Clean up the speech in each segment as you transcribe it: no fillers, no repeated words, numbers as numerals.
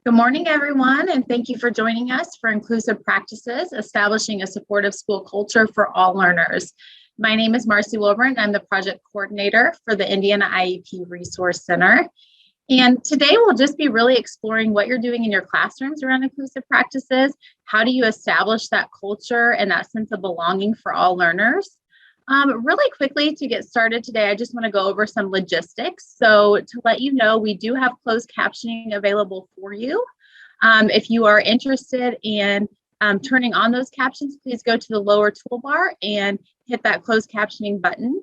Good morning, everyone, and thank you for joining us for Inclusive Practices, Establishing a Supportive School Culture for All Learners. My name is Marcy Wilburn. I'm the project coordinator for the Indiana IEP Resource Center. And today we'll just be really exploring what you're doing in your classrooms around inclusive practices. How do you establish that culture and that sense of belonging for all learners? Really quickly to get started today, I just want to go over some logistics. So to let you know, we do have closed captioning available for you. If you are interested in turning on those captions, please go to the lower toolbar and hit that closed captioning button.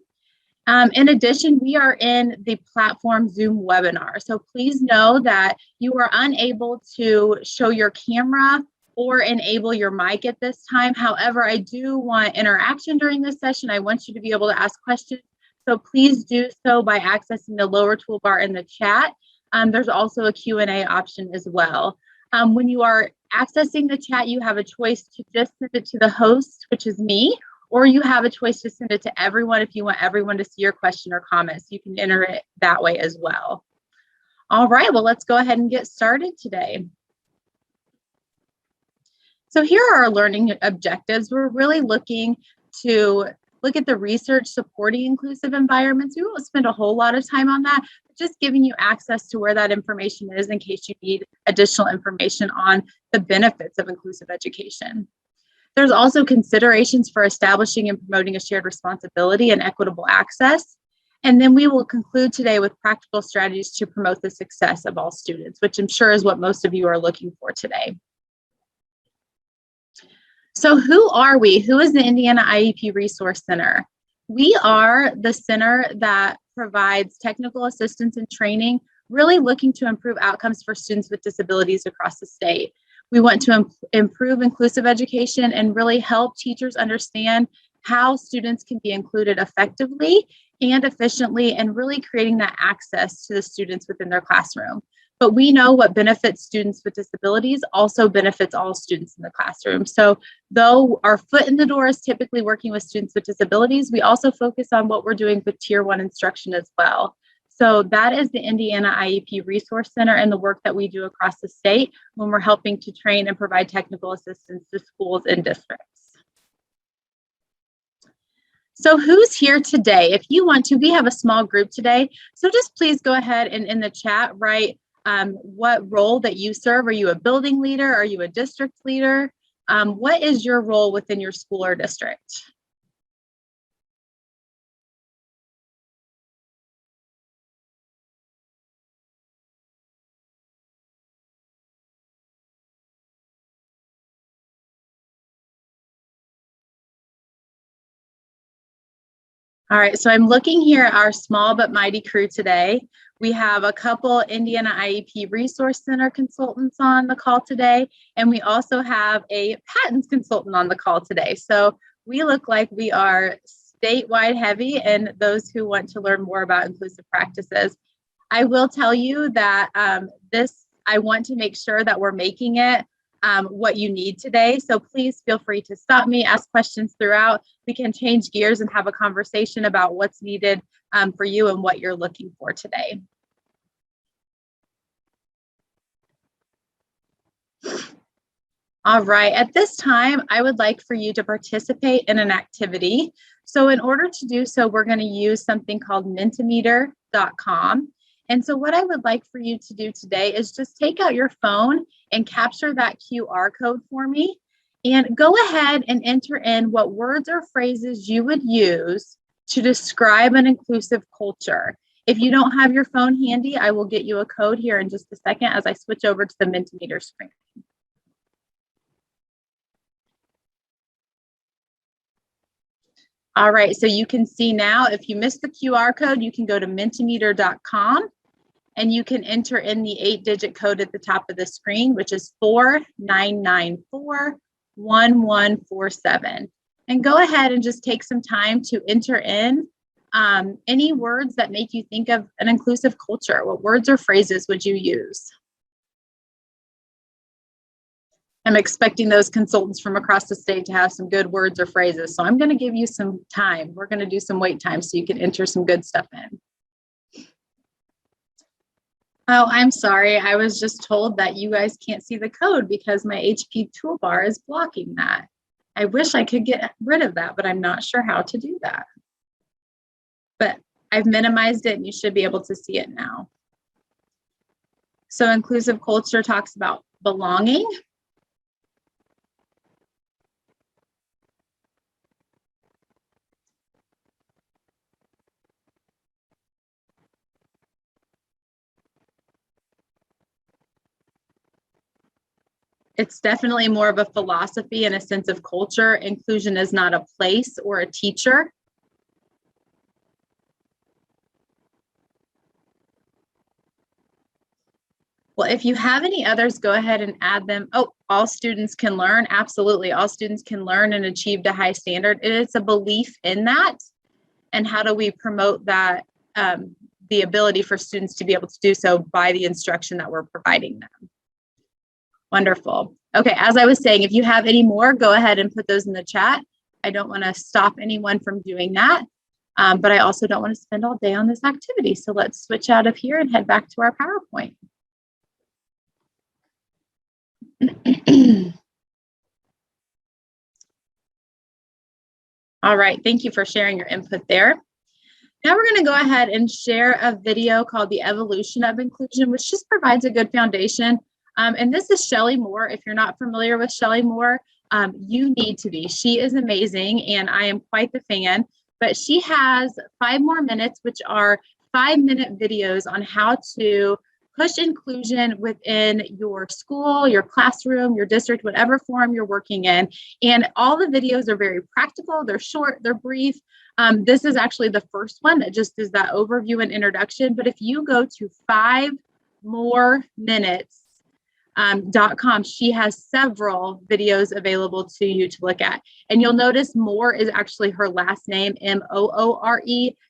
In addition, we are in the platform Zoom webinar. So please know that you are unable to show your camera or enable your mic at this time. However, I do want interaction during this session. I want you to be able to ask questions. So please do so by accessing the lower toolbar in the chat. There's also a Q&A option as well. When you are accessing the chat, you have a choice to just send it to the host, which is me, or you have a choice to send it to everyone if you want everyone to see your question or comments. You can enter it that way as well. All right, well, let's go ahead and get started today. So here are our learning objectives. We're really looking to look at the research supporting inclusive environments. We won't spend a whole lot of time on that, but just giving you access to where that information is in case you need additional information on the benefits of inclusive education. There's also considerations for establishing and promoting a shared responsibility and equitable access. And then we will conclude today with practical strategies to promote the success of all students, which I'm sure is what most of you are looking for today. So who are we? Who is the Indiana IEP Resource Center? We are the center that provides technical assistance and training, really looking to improve outcomes for students with disabilities across the state. We want to improve inclusive education and really help teachers understand how students can be included effectively and efficiently, and really creating that access to the students within their classroom. But we know what benefits students with disabilities also benefits all students in the classroom. So though our foot in the door is typically working with students with disabilities, we also focus on what we're doing with Tier 1 instruction as well. So that is the Indiana IEP Resource Center and the work that we do across the state when we're helping to train and provide technical assistance to schools and districts. So who's here today? If you want to, we have a small group today. So just please go ahead and in the chat write what role that you serve. Are you a building leader? Are you a district leader? What is your role within your school or district? All right, so I'm looking here at our small but mighty crew today. We have a couple Indiana IEP Resource Center consultants on the call today, and we also have a patents consultant on the call today. So we look like we are statewide heavy and those who want to learn more about inclusive practices. I will tell you that I want to make sure that we're making it what you need today. So please feel free to stop me, ask questions throughout. We can change gears and have a conversation about what's needed for you and what you're looking for today. All right, at this time, I would like for you to participate in an activity. So in order to do so, we're going to use something called Mentimeter.com. And so what I would like for you to do today is just take out your phone and capture that QR code for me, and go ahead and enter in what words or phrases you would use to describe an inclusive culture. If you don't have your phone handy, I will get you a code here in just a second as I switch over to the Mentimeter screen. All right, so you can see now, if you missed the QR code, you can go to Mentimeter.com and you can enter in the 8-digit code at the top of the screen, which is 49941147. And go ahead and just take some time to enter in any words that make you think of an inclusive culture. What words or phrases would you use? I'm expecting those consultants from across the state to have some good words or phrases. So I'm going to give you some time. We're going to do some wait time so you can enter some good stuff in. Oh, I'm sorry. I was just told that you guys can't see the code because my HP toolbar is blocking that. I wish I could get rid of that, but I'm not sure how to do that. But I've minimized it and you should be able to see it now. So inclusive culture talks about belonging. It's definitely more of a philosophy and a sense of culture. Inclusion is not a place or a teacher. Well, if you have any others, go ahead and add them. Oh, all students can learn. Absolutely. All students can learn and achieve a high standard. It's a belief in that. And how do we promote that, the ability for students to be able to do so by the instruction that we're providing them? Wonderful. Okay, as I was saying, if you have any more, go ahead and put those in the chat. I don't want to stop anyone from doing that, but I also don't want to spend all day on this activity. So let's switch out of here and head back to our PowerPoint. All right, thank you for sharing your input there. Now we're going to go ahead and share a video called The Evolution of Inclusion, which just provides a good foundation. And this is Shelley Moore. If you're not familiar with Shelley Moore, you need to be. She is amazing, and I am quite the fan. But she has 5 more minutes, which are 5-minute videos on how to push inclusion within your school, your classroom, your district, whatever forum you're working in. And all the videos are very practical. They're short, they're brief. This is actually the first one that just is that overview and introduction. But if you go to 5moreminutes.com, she has several videos available to you to look at. And you'll notice Moore is actually her last name, Moore,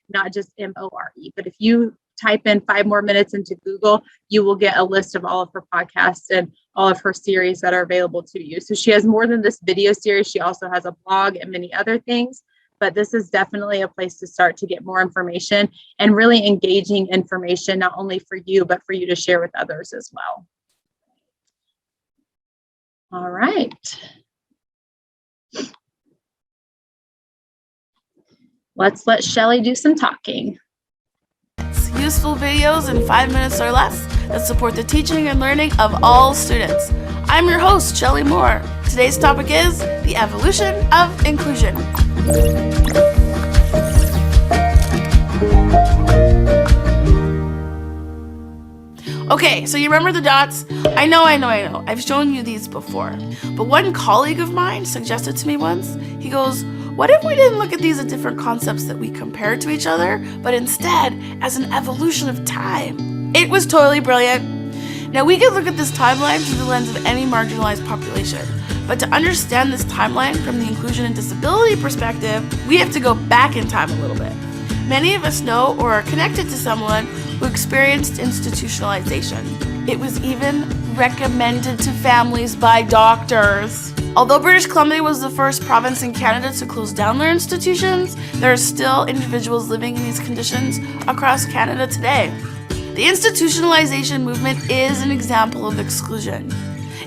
not just More. But if you type in 5 more minutes into Google, you will get a list of all of her podcasts and all of her series that are available to you. So she has more than this video series. She also has a blog and many other things, but this is definitely a place to start to get more information and really engaging information, not only for you, but for you to share with others as well. All right. Let's let Shelley do some talking. Useful videos in 5 minutes or less that support the teaching and learning of all students. I'm your host, Shelley Moore. Today's topic is the evolution of inclusion. Okay, so you remember the dots? I know. I've shown you these before. But one colleague of mine suggested to me once, he goes, what if we didn't look at these as different concepts that we compare to each other, but instead as an evolution of time? It was totally brilliant. Now we could look at this timeline through the lens of any marginalized population, but to understand this timeline from the inclusion and disability perspective, we have to go back in time a little bit. Many of us know or are connected to someone who experienced institutionalization. It was even recommended to families by doctors. Although British Columbia was the first province in Canada to close down their institutions, there are still individuals living in these conditions across Canada today. The institutionalization movement is an example of exclusion.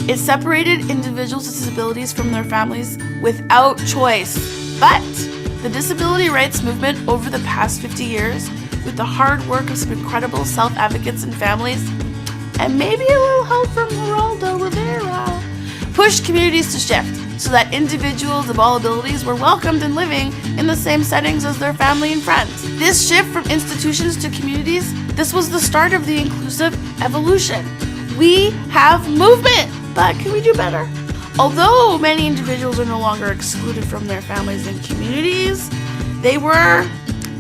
It separated individuals with disabilities from their families without choice. But the disability rights movement over the past 50 years, with the hard work of some incredible self-advocates and families, and maybe a little help from Geraldo Rivera, pushed communities to shift so that individuals of all abilities were welcomed and living in the same settings as their family and friends. This shift from institutions to communities, this was the start of the inclusive evolution. We have movement, but can we do better? Although many individuals are no longer excluded from their families and communities, they were,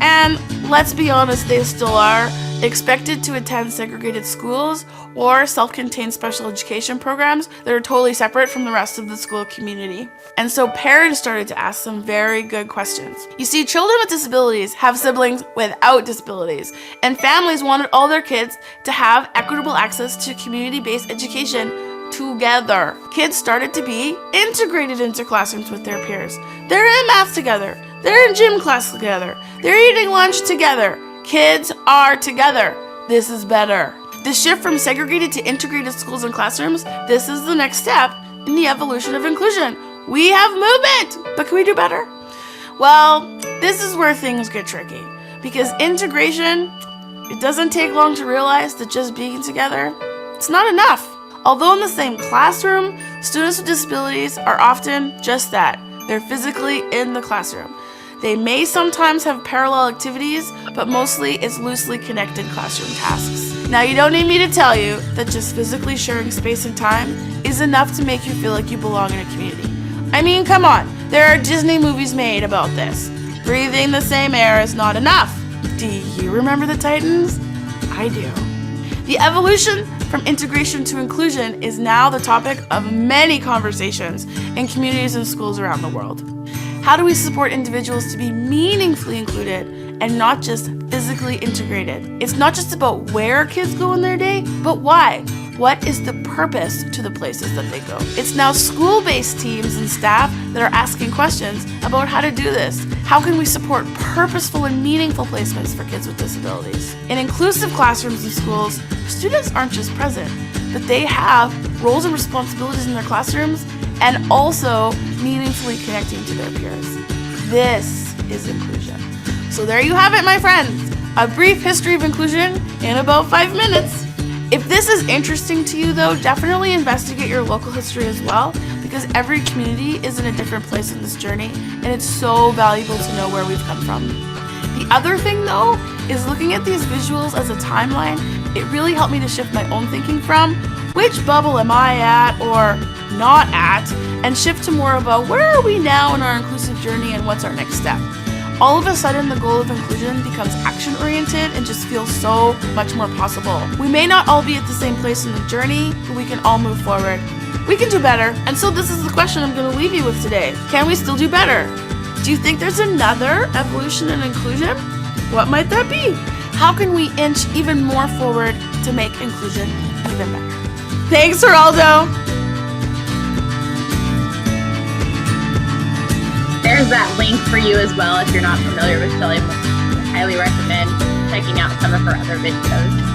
and let's be honest, they still are, expected to attend segregated schools or self-contained special education programs that are totally separate from the rest of the school community. And so parents started to ask some very good questions. You see, children with disabilities have siblings without disabilities, and families wanted all their kids to have equitable access to community-based education together. Kids started to be integrated into classrooms with their peers. They're in math together. They're in gym class together. They're eating lunch together. Kids are together. This is better. The shift from segregated to integrated schools and classrooms, this is the next step in the evolution of inclusion. We have movement, but can we do better? Well, this is where things get tricky, because integration, it doesn't take long to realize that just being together, it's not enough. Although in the same classroom, students with disabilities are often just that. They're physically in the classroom. They may sometimes have parallel activities, but mostly it's loosely connected classroom tasks. Now, you don't need me to tell you that just physically sharing space and time is enough to make you feel like you belong in a community. I mean, come on, there are Disney movies made about this. Breathing the same air is not enough. Do you remember the Titans? I do. The evolution from integration to inclusion is now the topic of many conversations in communities and schools around the world. How do we support individuals to be meaningfully included and not just physically integrated? It's not just about where kids go in their day, but why. What is the purpose to the places that they go? It's now school-based teams and staff that are asking questions about how to do this. How can we support purposeful and meaningful placements for kids with disabilities? In inclusive classrooms and schools, students aren't just present, but they have roles and responsibilities in their classrooms and also meaningfully connecting to their peers. This is inclusion. So there you have it, my friends. A brief history of inclusion in about 5 minutes. If this is interesting to you, though, definitely investigate your local history as well, because every community is in a different place in this journey, and it's so valuable to know where we've come from. The other thing, though, is looking at these visuals as a timeline. It really helped me to shift my own thinking from which bubble am I at or not at, and shift to more about where are we now in our inclusive journey and what's our next step. All of a sudden, the goal of inclusion becomes action-oriented and just feels so much more possible. We may not all be at the same place in the journey, but we can all move forward. We can do better. And so this is the question I'm going to leave you with today. Can we still do better? Do you think there's another evolution in inclusion? What might that be? How can we inch even more forward to make inclusion even better? Thanks, Geraldo. There's that link for you as well if you're not familiar with Shelley. I highly recommend checking out some of her other videos.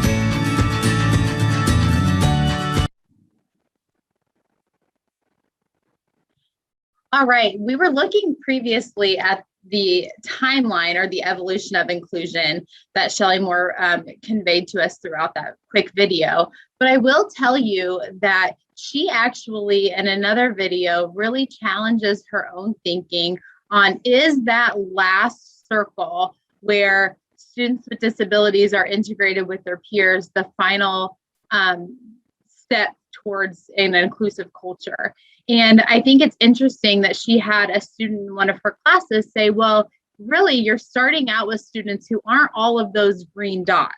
All right, we were looking previously at the timeline or the evolution of inclusion that Shelley Moore conveyed to us throughout that quick video. But I will tell you that she actually, in another video, really challenges her own thinking on, is that last circle where students with disabilities are integrated with their peers the final step towards an inclusive culture? And I think it's interesting that she had a student in one of her classes say, well, really, you're starting out with students who aren't all of those green dots.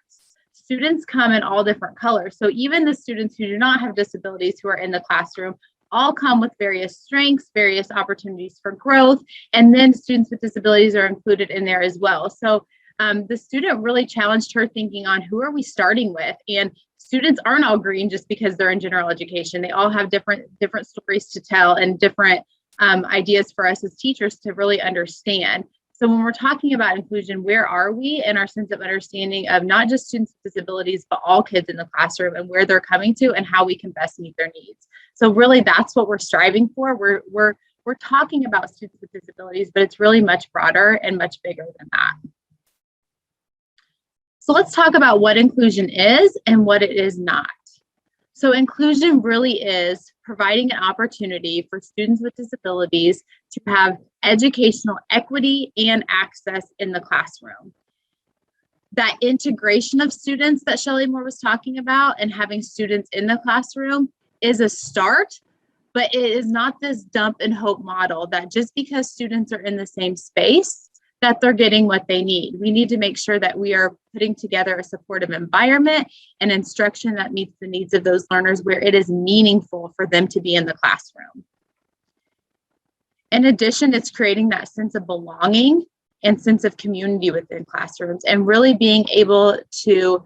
Students come in all different colors. So even the students who do not have disabilities who are in the classroom all come with various strengths, various opportunities for growth, and then students with disabilities are included in there as well. So the student really challenged her thinking on who are we starting with? And students aren't all green just because they're in general education. They all have different stories to tell and different ideas for us as teachers to really understand. So when we're talking about inclusion, where are we in our sense of understanding of not just students with disabilities, but all kids in the classroom and where they're coming to and how we can best meet their needs? So really that's what we're striving for. We're talking about students with disabilities, but it's really much broader and much bigger than that. So let's talk about what inclusion is and what it is not. So inclusion really is providing an opportunity for students with disabilities to have educational equity and access in the classroom. That integration of students that Shelley Moore was talking about and having students in the classroom is a start, but it is not this dump and hope model that just because students are in the same space, that they're getting what they need. We need to make sure that we are putting together a supportive environment and instruction that meets the needs of those learners where it is meaningful for them to be in the classroom. In addition, it's creating that sense of belonging and sense of community within classrooms and really being able to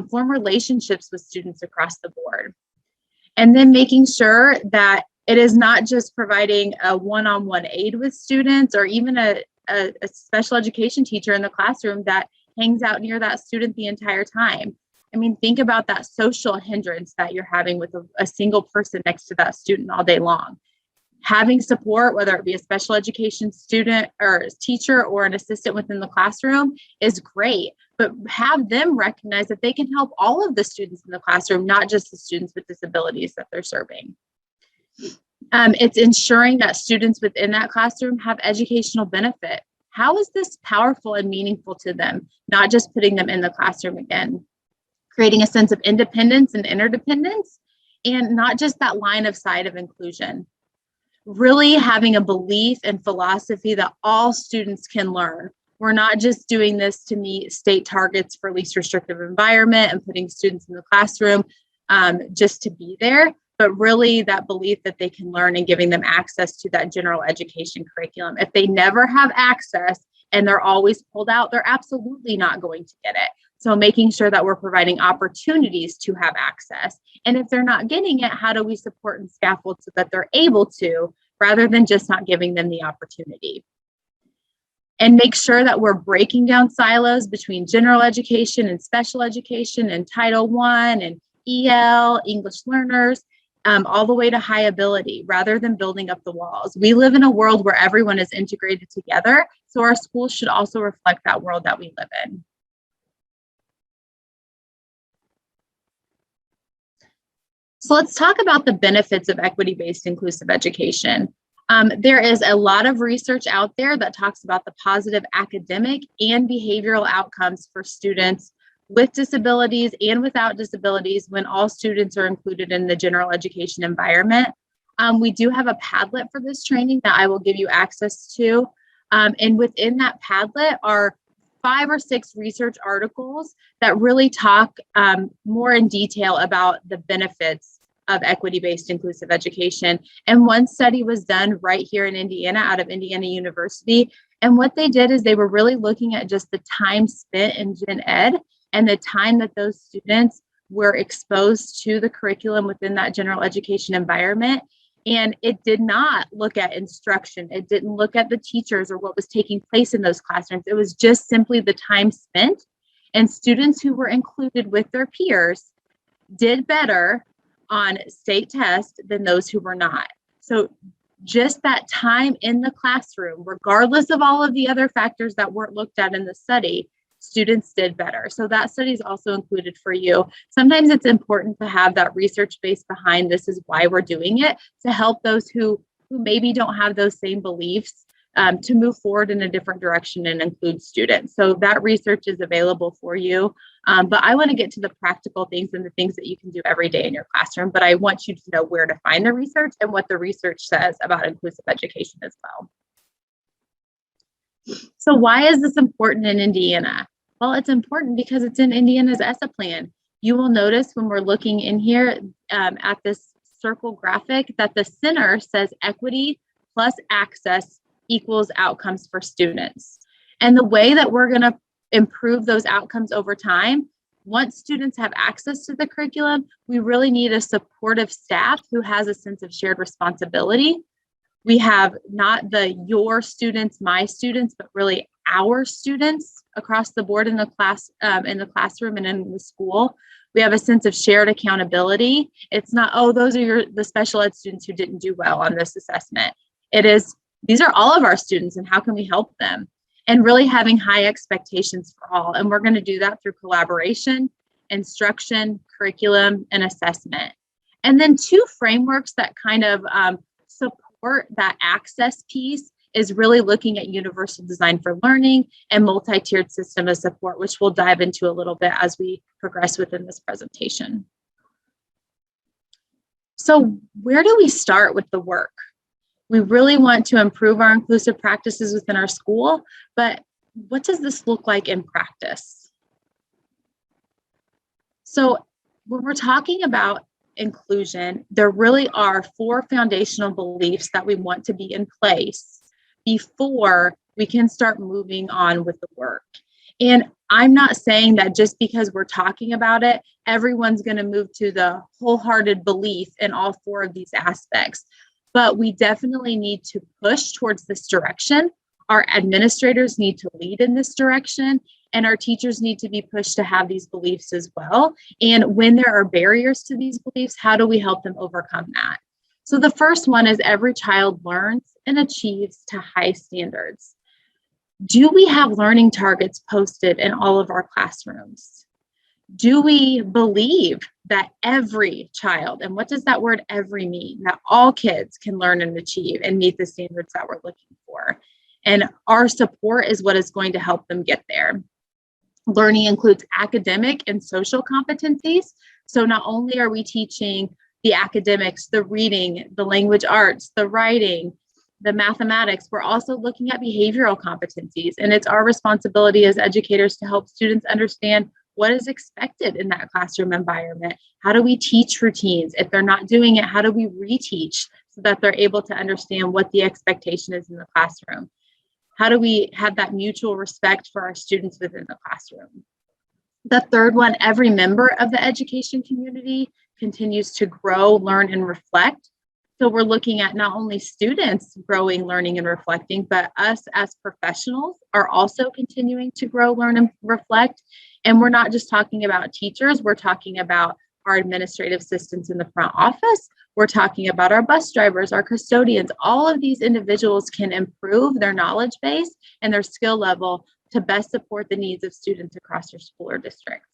form relationships with students across the board. And then making sure that it is not just providing a one-on-one aid with students or even a special education teacher in the classroom that hangs out near that student the entire time. I mean, think about that social hindrance that you're having with a single person next to that student all day long. Having support, whether it be a special education student or teacher or an assistant within the classroom, is great, but have them recognize that they can help all of the students in the classroom, not just the students with disabilities that they're serving. It's ensuring that students within that classroom have educational benefit. How is this powerful and meaningful to them? Not just putting them in the classroom again. Creating a sense of independence and interdependence, and not just that line of sight of inclusion. Really having a belief and philosophy that all students can learn. We're not just doing this to meet state targets for least restrictive environment and putting students in the classroom just to be there, but really that belief that they can learn and giving them access to that general education curriculum. If they never have access and they're always pulled out, they're absolutely not going to get it. So making sure that we're providing opportunities to have access. And if they're not getting it, how do we support and scaffold so that they're able to, rather than just not giving them the opportunity? And make sure that we're breaking down silos between general education and special education and Title I and EL, English learners, all the way to high ability, rather than building up the walls. We live in a world where everyone is integrated together, so our schools should also reflect that world that we live in. So let's talk about the benefits of equity-based inclusive education. There is a lot of research out there that talks about the positive academic and behavioral outcomes for students with disabilities and without disabilities when all students are included in the general education environment. We do have a Padlet for this training that I will give you access to. And within that Padlet are 5 or 6 research articles that really talk more in detail about the benefits of equity-based inclusive education. And one study was done right here in Indiana, out of Indiana University. And what they did is they were really looking at just the time spent in gen ed and the time that those students were exposed to the curriculum within that general education environment. And it did not look at instruction. It didn't look at the teachers or what was taking place in those classrooms. It was just simply the time spent. And students who were included with their peers did better on state tests than those who were not. So just that time in the classroom, regardless of all of the other factors that weren't looked at in the study, students did better. So that study is also included for you. Sometimes it's important to have that research base behind this is why we're doing it, to help those who maybe don't have those same beliefs to move forward in a different direction and include students. So that research is available for you. But I want to get to the practical things and the things that you can do every day in your classroom. But I want you to know where to find the research and what the research says about inclusive education as well. So why is this important in Indiana? Well, it's important because it's in Indiana's ESSA plan. You will notice when we're looking in here at this circle graphic that the center says equity plus access equals outcomes for students. And the way that we're going to improve those outcomes over time, once students have access to the curriculum, we really need a supportive staff who has a sense of shared responsibility. We have not the your students, my students, but really our students across the board in the classroom and in the school. We have a sense of shared accountability. It's not, oh, those are the special ed students who didn't do well on this assessment. It is, these are all of our students and how can we help them? And really having high expectations for all. And we're going to do that through collaboration, instruction, curriculum, and assessment. And then 2 frameworks that kind of support that access piece is really looking at universal design for learning and multi-tiered system of support, which we'll dive into a little bit as we progress within this presentation. So where do we start with the work? We really want to improve our inclusive practices within our school, but what does this look like in practice? So when we're talking about inclusion, there really are 4 foundational beliefs that we want to be in place before we can start moving on with the work. And I'm not saying that just because we're talking about it, everyone's going to move to the wholehearted belief in all 4 of these aspects. But we definitely need to push towards this direction. Our administrators need to lead in this direction. And our teachers need to be pushed to have these beliefs as well. And when there are barriers to these beliefs, how do we help them overcome that? So the first one is every child learns and achieves to high standards. Do we have learning targets posted in all of our classrooms? Do we believe that every child, and what does that word every mean? That all kids can learn and achieve and meet the standards that we're looking for. And our support is what is going to help them get there. Learning includes academic and social competencies. So not only are we teaching the academics, the reading, the language arts, the writing, the mathematics, we're also looking at behavioral competencies. And it's our responsibility as educators to help students understand what is expected in that classroom environment. How do we teach routines? If they're not doing it, how do we reteach so that they're able to understand what the expectation is in the classroom? How do we have that mutual respect for our students within the classroom? The third one, every member of the education community continues to grow, learn, and reflect. So we're looking at not only students growing, learning, and reflecting, but us as professionals are also continuing to grow, learn, and reflect. And we're not just talking about teachers, we're talking about our administrative assistants in the front office. We're talking about our bus drivers, our custodians. All of these individuals can improve their knowledge base and their skill level to best support the needs of students across your school or district.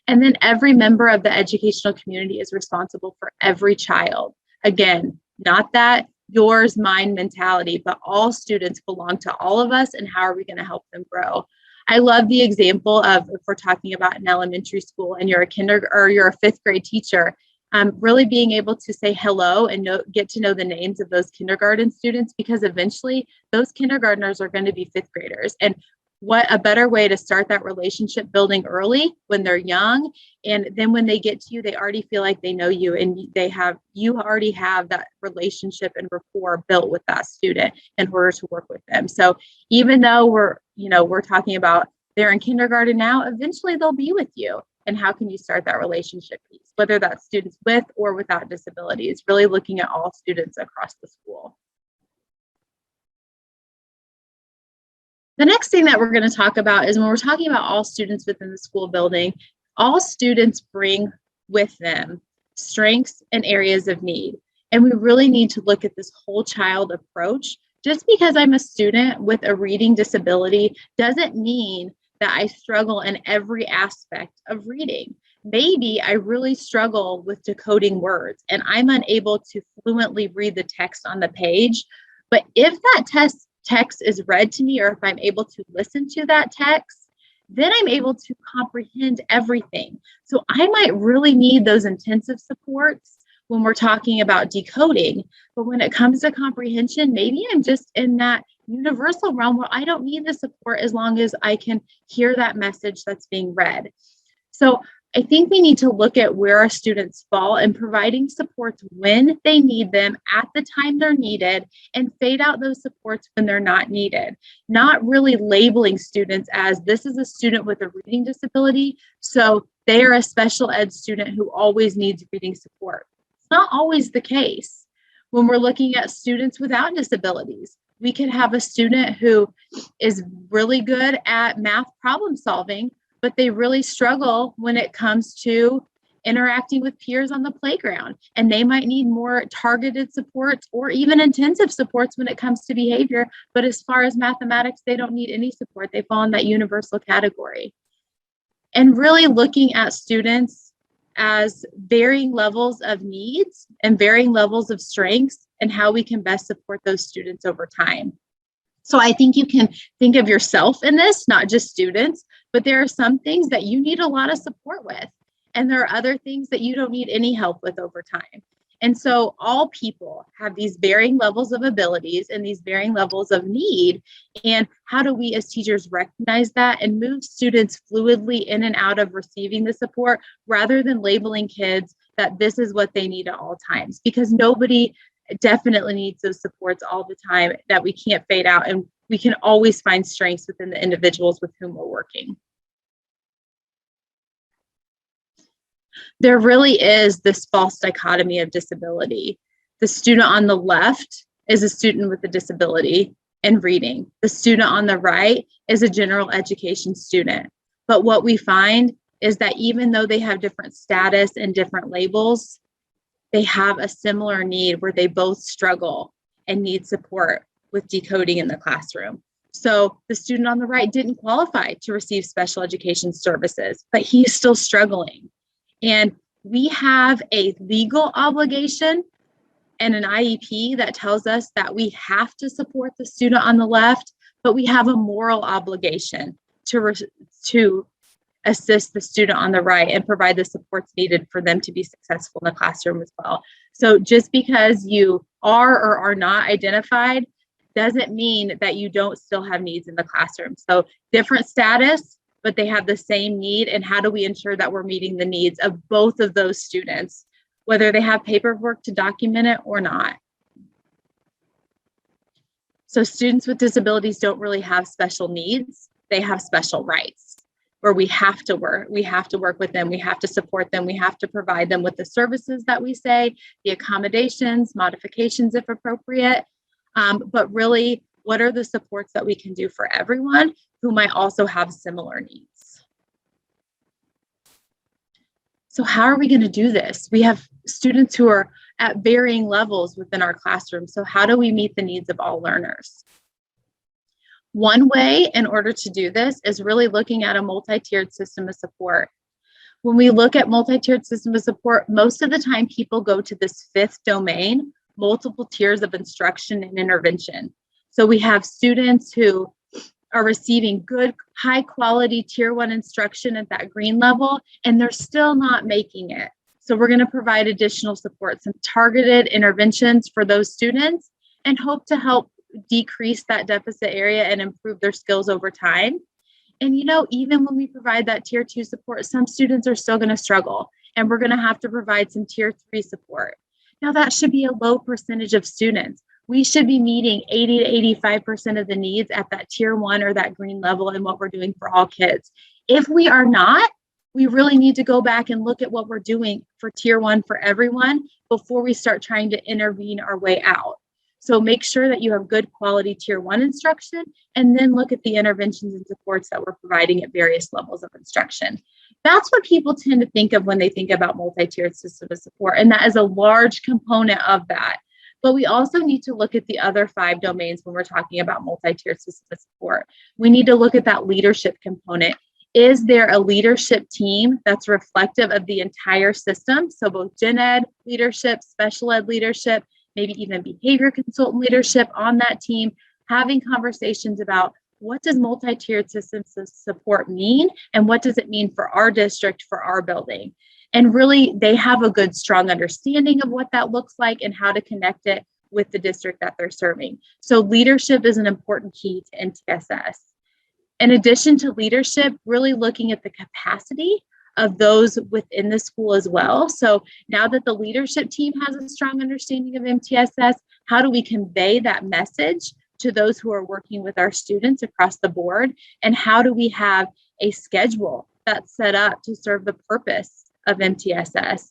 And then every member of the educational community is responsible for every child. Again, not that yours, mine mentality, but all students belong to all of us, and how are we going to help them grow? I love the example of, if we're talking about an elementary school and you're a fifth grade teacher, really being able to say hello and get to know the names of those kindergarten students, because eventually those kindergartners are going to be fifth graders. And what a better way to start that relationship building early when they're young. And then when they get to you, they already feel like they know you, and you already have that relationship and rapport built with that student in order to work with them. So even though we're talking about they're in kindergarten now, eventually they'll be with you. And how can you start that relationship piece, whether that's students with or without disabilities, really looking at all students across the school. The next thing that we're going to talk about is when we're talking about all students within the school building, all students bring with them strengths and areas of need. And we really need to look at this whole child approach. Just because I'm a student with a reading disability doesn't mean that I struggle in every aspect of reading. Maybe I really struggle with decoding words and I'm unable to fluently read the text on the page. But if that text is read to me, or if I'm able to listen to that text, then I'm able to comprehend everything. So I might really need those intensive supports when we're talking about decoding. But when it comes to comprehension, maybe I'm just in that universal realm where I don't need the support as long as I can hear that message that's being read. So I think we need to look at where our students fall and providing supports when they need them at the time they're needed, and fade out those supports when they're not needed. Not really labeling students as this is a student with a reading disability, so they are a special ed student who always needs reading support. It's not always the case. When we're looking at students without disabilities, we could have a student who is really good at math problem solving, but they really struggle when it comes to interacting with peers on the playground. And they might need more targeted supports or even intensive supports when it comes to behavior. But as far as mathematics, they don't need any support. They fall in that universal category. And really looking at students as varying levels of needs and varying levels of strengths, and how we can best support those students over time. So I think you can think of yourself in this, not just students, but there are some things that you need a lot of support with, and there are other things that you don't need any help with over time. And so all people have these varying levels of abilities and these varying levels of need. And how do we as teachers recognize that and move students fluidly in and out of receiving the support, rather than labeling kids that this is what they need at all times? Because nobody definitely needs those supports all the time, that we can't fade out, and we can always find strengths within the individuals with whom we're working. There really is this false dichotomy of disability. The student on the left is a student with a disability. and reading. The student on the right is a general education student. But what we find is that even though they have different status and different labels, they have a similar need where they both struggle and need support with decoding in the classroom. So the student on the right didn't qualify to receive special education services, but he's still struggling. And we have a legal obligation and an IEP that tells us that we have to support the student on the left, but we have a moral obligation to assist the student on the right and provide the supports needed for them to be successful in the classroom as well. So just because you are or are not identified doesn't mean that you don't still have needs in the classroom. So different status, but they have the same need. And how do we ensure that we're meeting the needs of both of those students, whether they have paperwork to document it or not? So students with disabilities don't really have special needs. They have special rights where we have to work. We have to work with them. We have to support them. We have to provide them with the services that we say, the accommodations, modifications if appropriate. But really, what are the supports that we can do for everyone who might also have similar needs? So how are we going to do this? We have students who are at varying levels within our classroom. So how do we meet the needs of all learners? One way in order to do this is really looking at a multi-tiered system of support. When we look at multi-tiered system of support, most of the time people go to this fifth domain, multiple tiers of instruction and intervention. So we have students who are receiving good, high quality tier 1 instruction at that green level, and they're still not making it. So we're going to provide additional support, some targeted interventions for those students, and hope to help decrease that deficit area and improve their skills over time. And even when we provide that tier 2 support, some students are still going to struggle, and we're going to have to provide some tier 3 support. Now, that should be a low percentage of students. We should be meeting 80 to 85% of the needs at that tier 1 or that green level in what we're doing for all kids. If we are not, we really need to go back and look at what we're doing for tier 1 for everyone before we start trying to intervene our way out. So make sure that you have good quality tier 1 instruction, and then look at the interventions and supports that we're providing at various levels of instruction. That's what people tend to think of when they think about multi-tiered system of support, and that is a large component of that. But we also need to look at the other 5 domains when we're talking about multi-tiered system of support. We need to look at that leadership component. Is there a leadership team that's reflective of the entire system? So both gen ed leadership, special ed leadership, maybe even behavior consultant leadership on that team, having conversations about what does multi-tiered systems of support mean, and what does it mean for our district, for our building? And really, they have a good, strong understanding of what that looks like and how to connect it with the district that they're serving. So leadership is an important key to MTSS. In addition to leadership, really looking at the capacity of those within the school as well. So now that the leadership team has a strong understanding of MTSS, how do we convey that message to those who are working with our students across the board? And how do we have a schedule that's set up to serve the purpose of MTSS?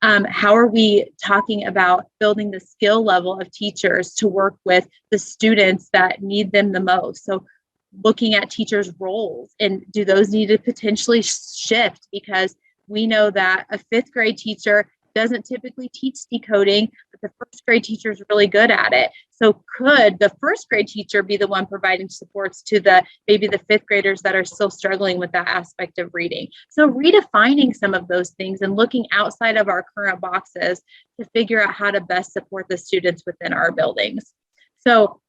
How are we talking about building the skill level of teachers to work with the students that need them the most? So looking at teachers' roles, and do those need to potentially shift? Because we know that a 5th grade teacher doesn't typically teach decoding, but the 1st grade teacher is really good at it. So could the 1st grade teacher be the one providing supports to maybe the 5th graders that are still struggling with that aspect of reading? So redefining some of those things and looking outside of our current boxes to figure out how to best support the students within our buildings. So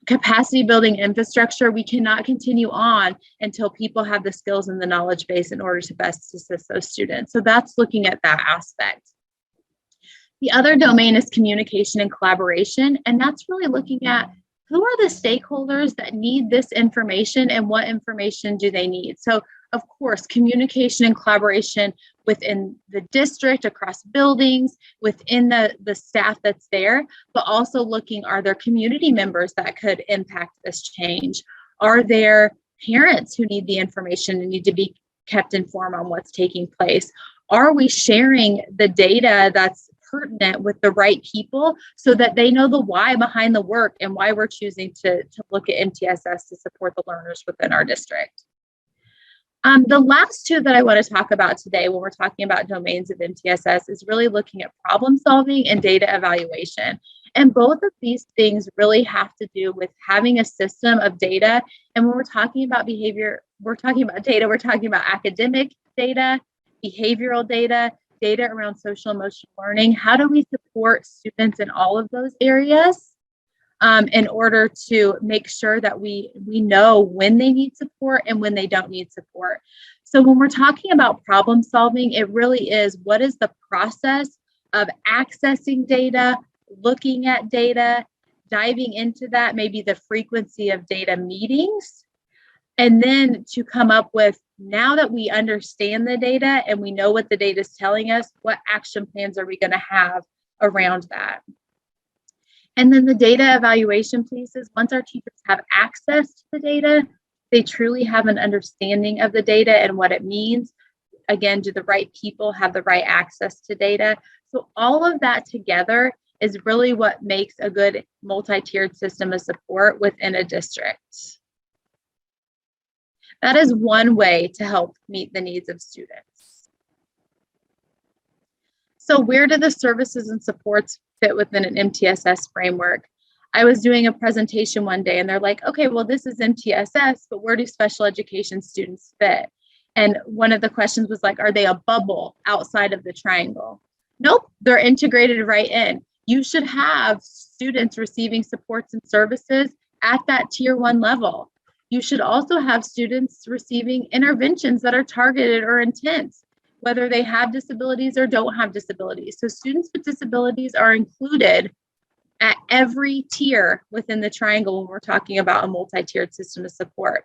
capacity building infrastructure, we cannot continue on until people have the skills and the knowledge base in order to best assist those students. So that's looking at that aspect. The other domain is communication and collaboration, and that's really looking at who are the stakeholders that need this information and what information do they need. So of course, communication and collaboration within the district, across buildings, within the staff that's there, but also looking, are there community members that could impact this change? Are there parents who need the information and need to be kept informed on what's taking place? Are we sharing the data that's pertinent with the right people so that they know the why behind the work and why we're choosing to look at MTSS to support the learners within our district. The last two that I want to talk about today when we're talking about domains of MTSS is really looking at problem solving and data evaluation. And both of these things really have to do with having a system of data. And when we're talking about behavior, we're talking about data, we're talking about academic data, behavioral data, data around social emotional learning. How do we support students in all of those areas in order to make sure that we know when they need support and when they don't need support? So when we're talking about problem solving, it really is, what is the process of accessing data, looking at data, diving into that, maybe the frequency of data meetings, and then to come up with, now that we understand the data and we know what the data is telling us, what action plans are we going to have around that? And then the data evaluation piece is, once our teachers have access to the data, they truly have an understanding of the data and what it means. Again, do the right people have the right access to data? So all of that together is really what makes a good multi-tiered system of support within a district. That is one way to help meet the needs of students. So where do the services and supports fit within an MTSS framework? I was doing a presentation one day and they're like, okay, well, this is MTSS, but where do special education students fit? And one of the questions was like, are they a bubble outside of the triangle? Nope, they're integrated right in. You should have students receiving supports and services at that tier 1 level. You should also have students receiving interventions that are targeted or intense, whether they have disabilities or don't have disabilities. So students with disabilities are included at every tier within the triangle when we're talking about a multi-tiered system of support.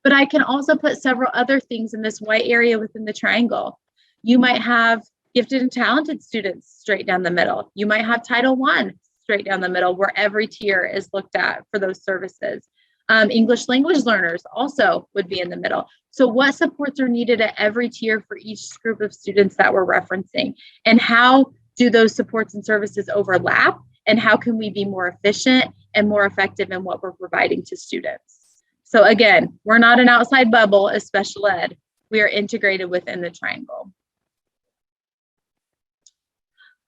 But I can also put several other things in this white area within the triangle. You might have gifted and talented students straight down the middle. You might have Title I straight down the middle, where every tier is looked at for those services. English language learners also would be in the middle. So what supports are needed at every tier for each group of students that we're referencing? And how do those supports and services overlap? And how can we be more efficient and more effective in what we're providing to students? So again, we're not an outside bubble as special ed. We are integrated within the triangle.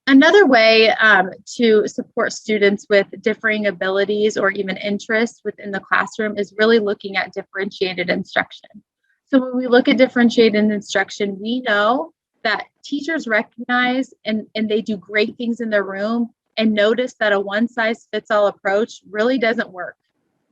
Another way to support students with differing abilities or even interests within the classroom is really looking at differentiated instruction. So when we look at differentiated instruction, we know that teachers recognize and they do great things in their room and notice that a one-size-fits-all approach really doesn't work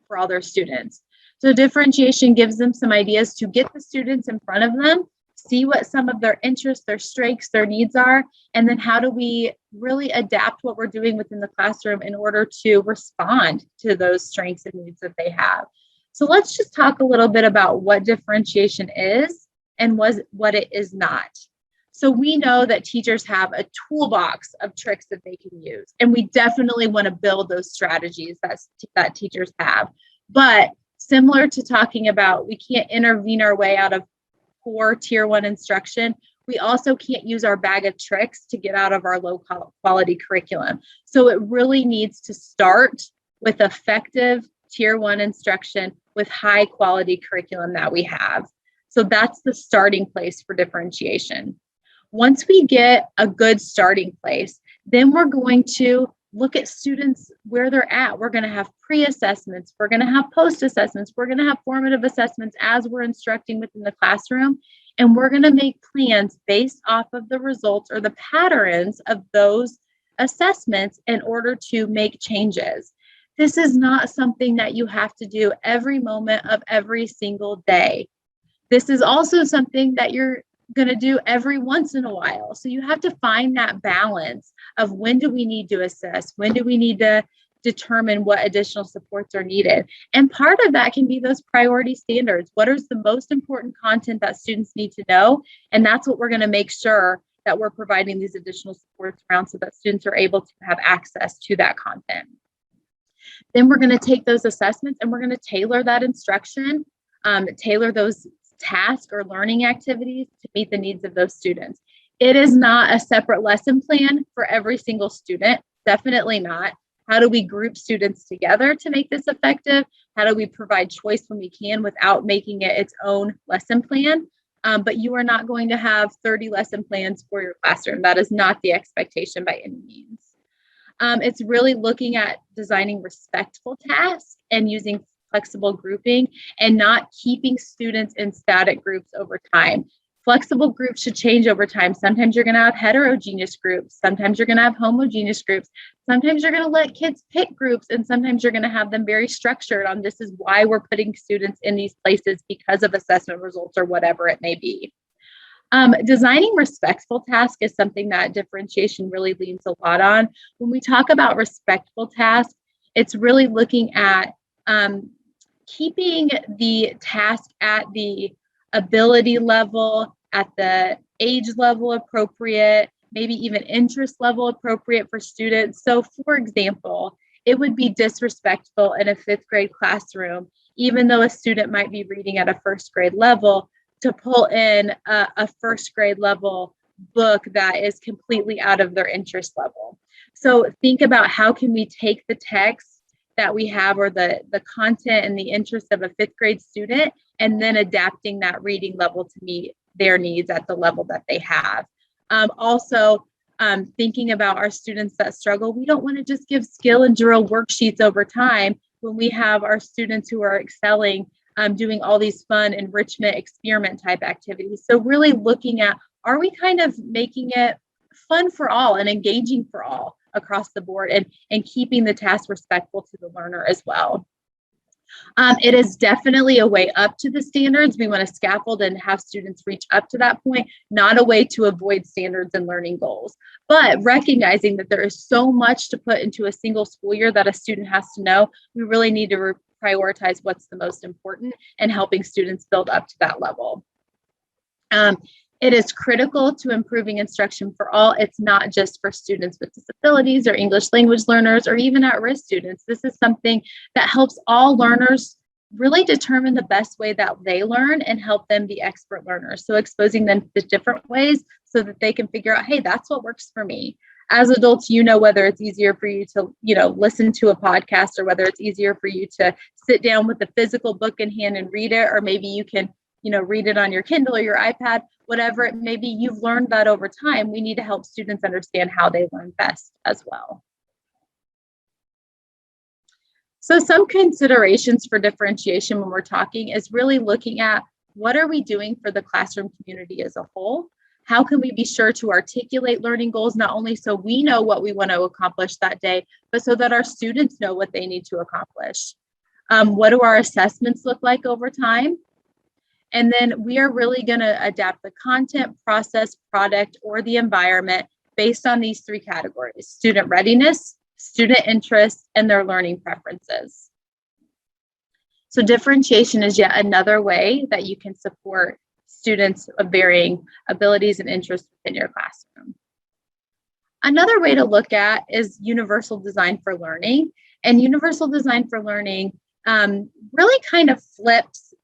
for all their students. So differentiation gives them some ideas to get the students in front of them, see what some of their interests, their strengths, their needs are, and then how do we really adapt what we're doing within the classroom in order to respond to those strengths and needs that they have. So let's just talk a little bit about what differentiation is and what it is not. So we know that teachers have a toolbox of tricks that they can use, and we definitely want to build those strategies that teachers have. But similar to talking about, we can't intervene our way out of poor tier 1 instruction, we also can't use our bag of tricks to get out of our low quality curriculum. So it really needs to start with effective tier 1 instruction with high quality curriculum that we have. So that's the starting place for differentiation. Once we get a good starting place, then we're going to look at students where they're at. We're going to have pre-assessments. We're going to have post-assessments. We're going to have formative assessments as we're instructing within the classroom. And we're going to make plans based off of the results or the patterns of those assessments in order to make changes. This is not something that you have to do every moment of every single day. This is also something that you're going to do every once in a while. So you have to find that balance of when do we need to assess, when do we need to determine what additional supports are needed. And part of that can be those priority standards. What is the most important content that students need to know? And that's what we're going to make sure that we're providing these additional supports around so that students are able to have access to that content. Then we're going to take those assessments and we're going to tailor that instruction, tailor those tasks or learning activities to meet the needs of those students. It is not a separate lesson plan for every single student. Definitely not. How do we group students together to make this effective? How do we provide choice when we can without making it its own lesson plan? But you are not going to have 30 lesson plans for your classroom. That is not the expectation by any means. It's really looking at designing respectful tasks and using flexible grouping and not keeping students in static groups over time. Flexible groups should change over time. Sometimes you're going to have heterogeneous groups. Sometimes you're going to have homogeneous groups. Sometimes you're going to let kids pick groups, and sometimes you're going to have them very structured on this is why we're putting students in these places because of assessment results or whatever it may be. Designing respectful tasks is something that differentiation really leans a lot on. When we talk about respectful tasks, it's really looking at keeping the task at the ability level, at the age level appropriate, maybe even interest level appropriate for students. So for example, it would be disrespectful in a 5th grade classroom, even though a student might be reading at a 1st grade level, to pull in a 1st grade level book that is completely out of their interest level. So think about how can we take the text that we have or the content and the interest of a 5th grade student and then adapting that reading level to meet their needs at the level that they have. Also, thinking about our students that struggle, we don't want to just give skill and drill worksheets over time when we have our students who are excelling, doing all these fun enrichment experiment type activities. So really looking at, are we kind of making it fun for all and engaging for all across the board and keeping the task respectful to the learner as well. It is definitely a way up to the standards. We want to scaffold and have students reach up to that point, not a way to avoid standards and learning goals. But recognizing that there is so much to put into a single school year that a student has to know, we really need to prioritize what's the most important and helping students build up to that level. It is critical to improving instruction for all. It's not just for students with disabilities or English language learners or even at-risk students. This is something that helps all learners really determine the best way that they learn and help them be expert learners. So exposing them to different ways so that they can figure out, hey, that's what works for me. As adults, you know whether it's easier for you to, listen to a podcast or whether it's easier for you to sit down with the physical book in hand and read it, or maybe you can read it on your Kindle or your iPad, whatever it may be. You've learned that over time. We need to help students understand how they learn best as well. So some considerations for differentiation when we're talking is really looking at what are we doing for the classroom community as a whole? How can we be sure to articulate learning goals, not only so we know what we want to accomplish that day, but so that our students know what they need to accomplish? What do our assessments look like over time? And then we are really going to adapt the content, process, product, or the environment based on these 3 categories: student readiness, student interest, and their learning preferences. So differentiation is yet another way that you can support students of varying abilities and interests within your classroom. Another way to look at is universal design for learning. And universal design for learning really kind of flips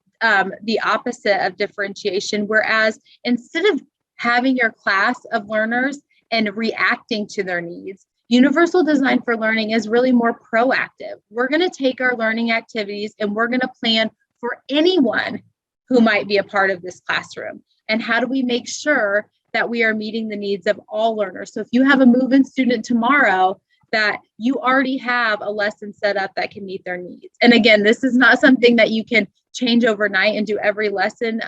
the opposite of differentiation, whereas instead of having your class of learners and reacting to their needs, universal design for learning is really more proactive. We're going to take our learning activities and we're going to plan for anyone who might be a part of this classroom. And how do we make sure that we are meeting the needs of all learners? So if you have a move-in student tomorrow, that you already have a lesson set up that can meet their needs. And again, this is not something that you can change overnight and do every lesson,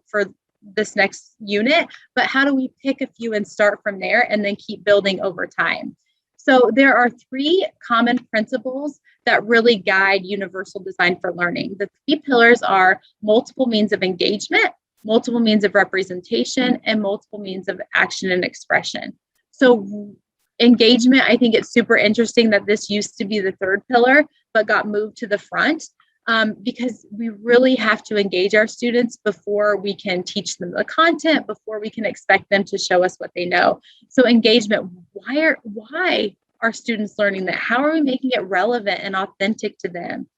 for this next unit, but how do we pick a few and start from there and then keep building over time? So there are 3 common principles that really guide universal design for learning. The 3 pillars are multiple means of engagement, multiple means of representation, and multiple means of action and expression. So engagement, I think it's super interesting that this used to be the 3rd pillar, but got moved to the front. Because we really have to engage our students before we can teach them the content, before we can expect them to show us what they know. So engagement, why are students learning that? How are we making it relevant and authentic to them?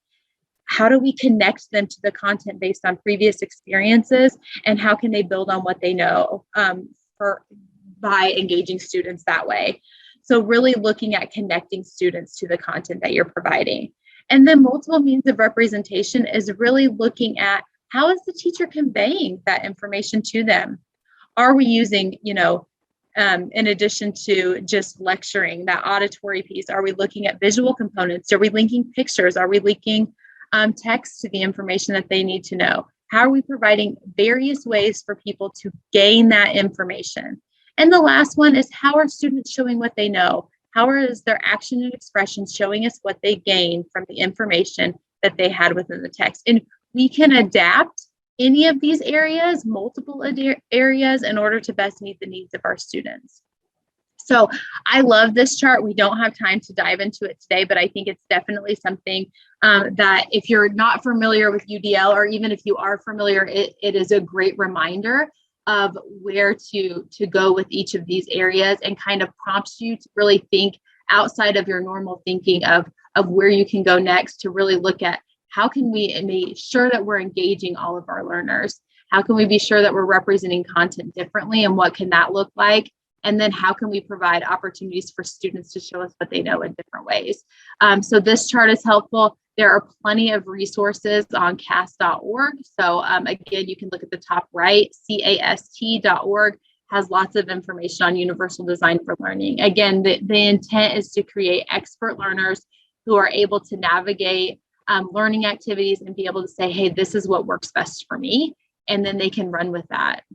How do we connect them to the content based on previous experiences? And how can they build on what they know by engaging students that way. So really looking at connecting students to the content that you're providing. And then multiple means of representation is really looking at how is the teacher conveying that information to them? Are we using, in addition to just lecturing, that auditory piece, are we looking at visual components? Are we linking pictures? Are we linking text to the information that they need to know? How are we providing various ways for people to gain that information? And the last one is, how are students showing what they know? How is their action and expression showing us what they gained from the information that they had within the text? And we can adapt any of these areas, multiple areas, in order to best meet the needs of our students. So I love this chart. We don't have time to dive into it today, but I think it's definitely something that if you're not familiar with UDL, or even if you are familiar, it is a great reminder of where to go with each of these areas, and kind of prompts you to really think outside of your normal thinking of where you can go next, to really look at how can we make sure that we're engaging all of our learners? How can we be sure that we're representing content differently, and what can that look like? And then how can we provide opportunities for students to show us what they know in different ways? So this chart is helpful. There are plenty of resources on CAST.org. So again, you can look at the top right, CAST.org has lots of information on universal design for learning. Again, the intent is to create expert learners who are able to navigate learning activities and be able to say, hey, this is what works best for me. And then they can run with that.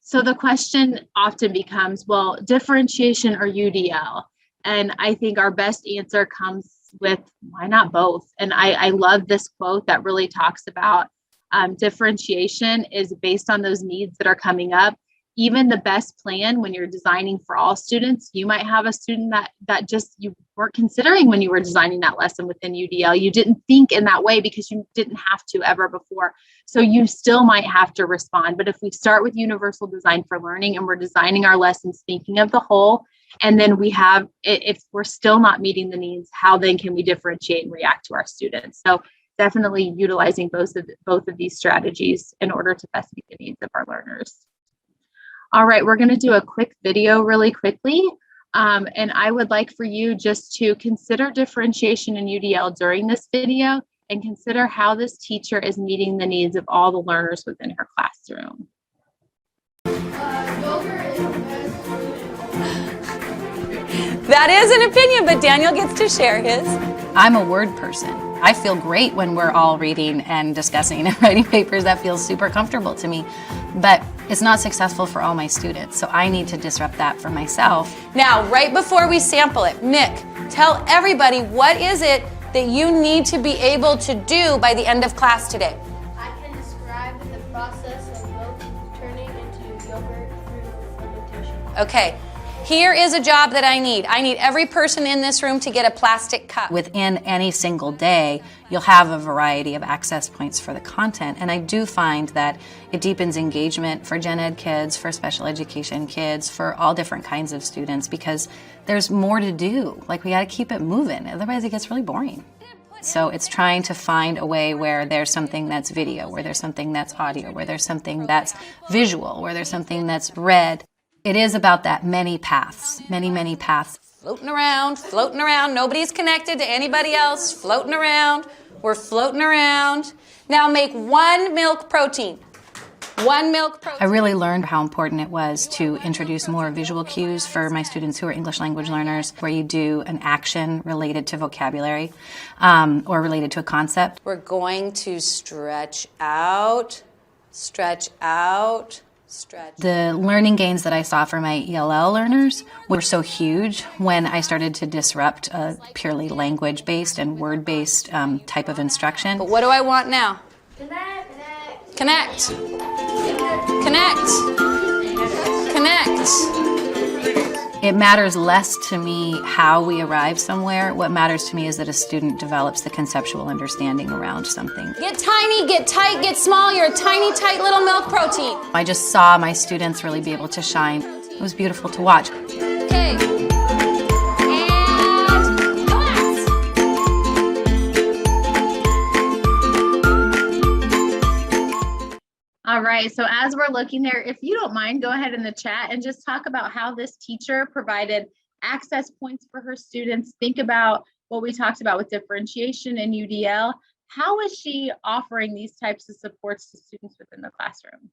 So the question often becomes, well, differentiation or UDL? And I think our best answer comes with, why not both? And I love this quote that really talks about differentiation is based on those needs that are coming up. Even the best plan, when you're designing for all students, you might have a student that just you weren't considering when you were designing that lesson within UDL. You didn't think in that way because you didn't have to ever before. So you still might have to respond. But if we start with universal design for learning and we're designing our lessons thinking of the whole, and then we have, if we're still not meeting the needs, how then can we differentiate and react to our students? So definitely utilizing both of these strategies in order to best meet the needs of our learners. All right, we're going to do a quick video really quickly. And I would like for you just to consider differentiation in UDL during this video, and consider how this teacher is meeting the needs of all the learners within her classroom. That is an opinion, but Daniel gets to share his. I'm a word person. I feel great when we're all reading and discussing and writing papers. That feels super comfortable to me. But it's not successful for all my students, so I need to disrupt that for myself. Now, right before we sample it, Mick, tell everybody what is it that you need to be able to do by the end of class today? I can describe the process of milk turning into yogurt through fermentation. Okay, here is a job that I need. I need every person in this room to get a plastic cup. Within any single day, you'll have a variety of access points for the content. And I do find that it deepens engagement for gen ed kids, for special education kids, for all different kinds of students, because there's more to do. Like, we got to keep it moving. Otherwise, it gets really boring. So it's trying to find a way where there's something that's video, where there's something that's audio, where there's something that's visual, where there's something that's read. It is about that many paths, many paths. Floating around. Nobody's connected to anybody else. Floating around. We're floating around. Now make one milk protein. One milk protein. I really learned how important it was to introduce more visual cues for my students who are English language learners, where you do an action related to vocabulary or related to a concept. We're going to stretch out, stretch out. The learning gains that I saw for my ELL learners were so huge when I started to disrupt a purely language-based and word-based type of instruction. But what do I want now? Connect. Connect. Connect. Connect. It matters less to me how we arrive somewhere. What matters to me is that a student develops the conceptual understanding around something. Get tiny, get tight, get small. You're a tiny, tight little milk protein. I just saw my students really be able to shine. It was beautiful to watch. Okay. And collapse. All right. right, so as we're looking there, if you don't mind, go ahead in the chat and just talk about how this teacher provided access points for her students. Think about what we talked about with differentiation in UDL. How is she offering these types of supports to students within the classroom?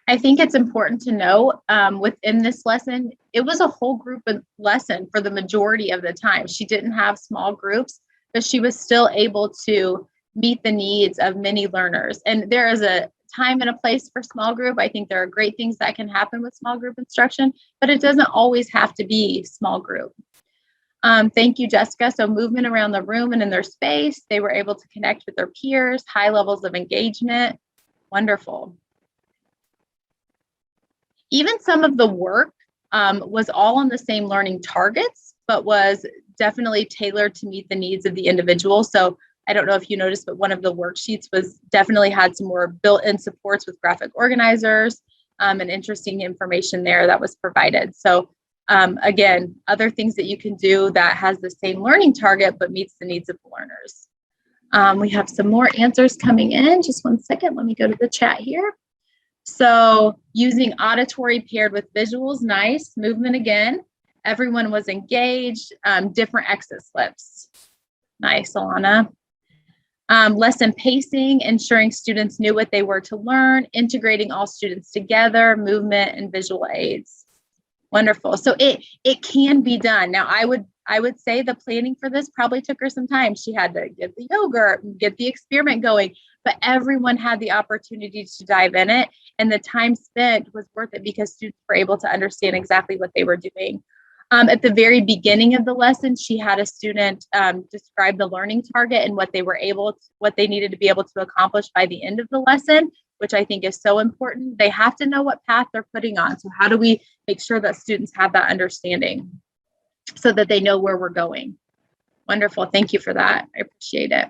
I think it's important to know within this lesson, it was a whole group lesson for the majority of the time. She didn't have small groups, but she was still able to meet the needs of many learners. And there is a time and a place for small group. I think there are great things that can happen with small group instruction, but it doesn't always have to be small group. Thank you, Jessica. So movement around the room and in their space, they were able to connect with their peers, high levels of engagement. Wonderful. Even some of the work was all on the same learning targets, but was definitely tailored to meet the needs of the individual. So I don't know if you noticed, but one of the worksheets was definitely had some more built-in supports with graphic organizers and interesting information there that was provided. So again, other things that you can do that has the same learning target, but meets the needs of the learners. We have some more answers coming in. Just one second, let me go to the chat here. So using auditory paired with visuals, nice. Movement again. Everyone was engaged. Different exit slips. Nice, Alana. Lesson pacing, ensuring students knew what they were to learn, integrating all students together, movement and visual aids. Wonderful. So it can be done. Now I would say the planning for this probably took her some time. She had to get the yogurt, get the experiment going, but everyone had the opportunity to dive in it. And the time spent was worth it because students were able to understand exactly what they were doing. At the very beginning of the lesson, she had a student describe the learning target and what they needed to be able to accomplish by the end of the lesson, which I think is so important. They have to know what path they're putting on. So how do we make sure that students have that understanding so that they know where we're going? Wonderful. Thank you for that. I appreciate it.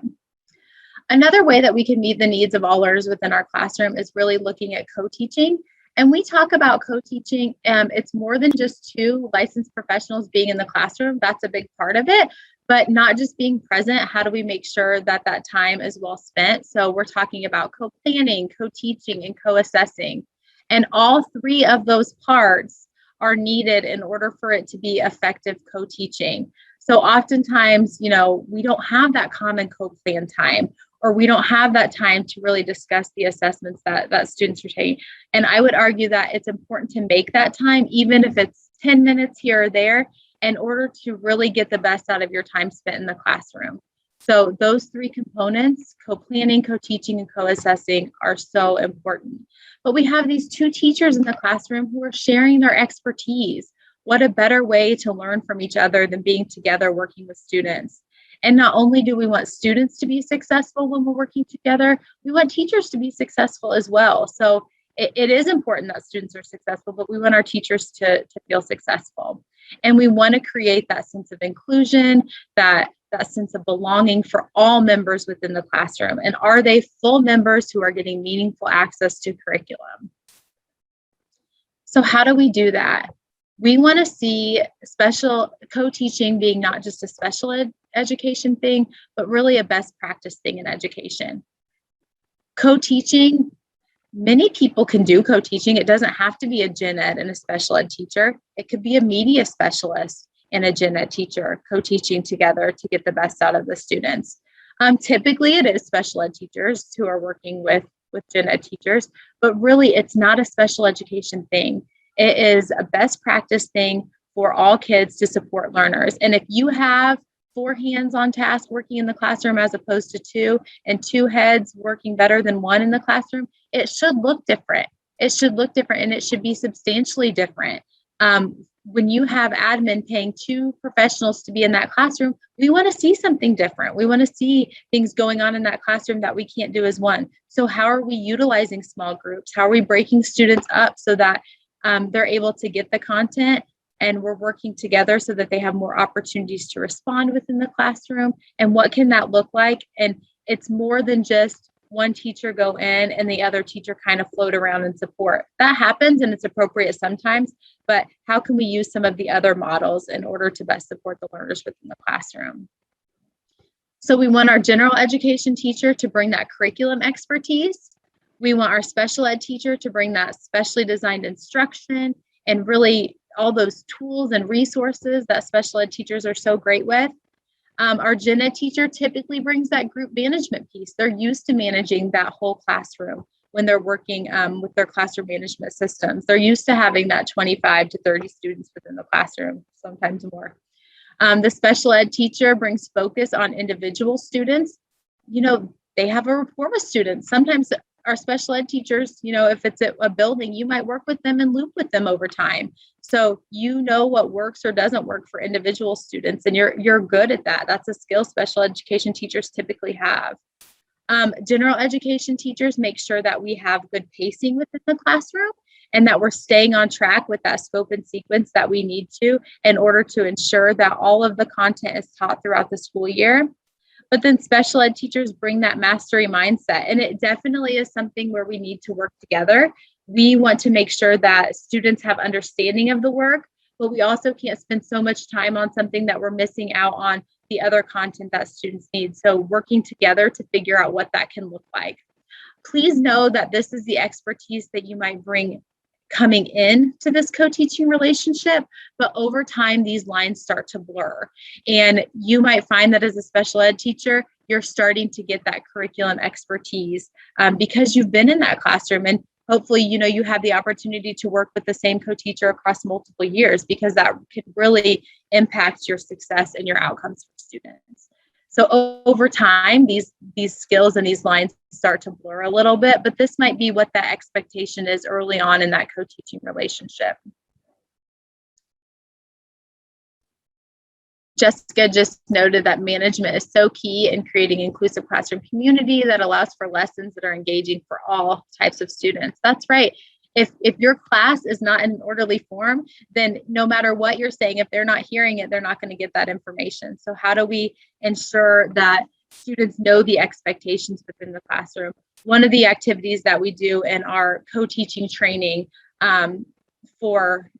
Another way that we can meet the needs of all learners within our classroom is really looking at co-teaching. And we talk about co-teaching, it's more than just two licensed professionals being in the classroom. That's a big part of it, but not just being present. How do we make sure that that time is well spent? So we're talking about co-planning, co-teaching, and co-assessing. And all three of those parts are needed in order for it to be effective co-teaching. So oftentimes, we don't have that common co-plan time, or we don't have that time to really discuss the assessments that students are taking. And I would argue that it's important to make that time, even if it's 10 minutes here or there, in order to really get the best out of your time spent in the classroom. So those three components, co-planning, co-teaching, and co-assessing, are so important. But we have these two teachers in the classroom who are sharing their expertise. What a better way to learn from each other than being together working with students. And not only do we want students to be successful when we're working together, we want teachers to be successful as well. So it is important that students are successful, but we want our teachers to feel successful. And we want to create that sense of inclusion, that sense of belonging for all members within the classroom. And are they full members who are getting meaningful access to curriculum? So how do we do that? We want to see special co-teaching being not just a special education thing, but really a best practice thing in education. Co-teaching, many people can do co-teaching. It doesn't have to be a gen ed and a special ed teacher. It could be a media specialist and a gen ed teacher co-teaching together to get the best out of the students. Typically, it is special ed teachers who are working with gen ed teachers, but really it's not a special education thing. It is a best practice thing for all kids to support learners. And if you have 4 hands on task working in the classroom as opposed to 2, and 2 heads working better than 1 in the classroom, it should look different. It should look different, and it should be substantially different. When you have admin paying 2 professionals to be in that classroom, we want to see something different. We want to see things going on in that classroom that we can't do as one. So how are we utilizing small groups? How are we breaking students up so that they're able to get the content, and we're working together so that they have more opportunities to respond within the classroom? And what can that look like? And it's more than just one teacher go in and the other teacher kind of float around and support. That happens and it's appropriate sometimes, but how can we use some of the other models in order to best support the learners within the classroom? So we want our general education teacher to bring that curriculum expertise. We want our special ed teacher to bring that specially designed instruction and really all those tools and resources that special ed teachers are so great with. Our gen ed teacher typically brings that group management piece. They're used to managing that whole classroom when they're working with their classroom management systems. They're used to having that 25 to 30 students within the classroom, sometimes more. The special ed teacher brings focus on individual students. They have a rapport with students. Sometimes our special ed teachers, if it's at a building, you might work with them and loop with them over time. So what works or doesn't work for individual students, and you're good at that. That's a skill special education teachers typically have. General education teachers make sure that we have good pacing within the classroom and that we're staying on track with that scope and sequence that we need to in order to ensure that all of the content is taught throughout the school year. But then special ed teachers bring that mastery mindset, and it definitely is something where we need to work together. We want to make sure that students have understanding of the work, but we also can't spend so much time on something that we're missing out on the other content that students need. So working together to figure out what that can look like. Please know that this is the expertise that you might bring coming in to this co-teaching relationship, but over time, these lines start to blur. And you might find that as a special ed teacher, you're starting to get that curriculum expertise because you've been in that classroom. And hopefully, you have the opportunity to work with the same co-teacher across multiple years, because that could really impact your success and your outcomes for students. So over time, these skills and these lines start to blur a little bit, but this might be what that expectation is early on in that co-teaching relationship. Jessica just noted that management is so key in creating inclusive classroom community that allows for lessons that are engaging for all types of students. That's right. If your class is not in an orderly form, then no matter what you're saying, if they're not hearing it, they're not going to get that information. So how do we ensure that students know the expectations within the classroom? One of the activities that we do in our co-teaching training for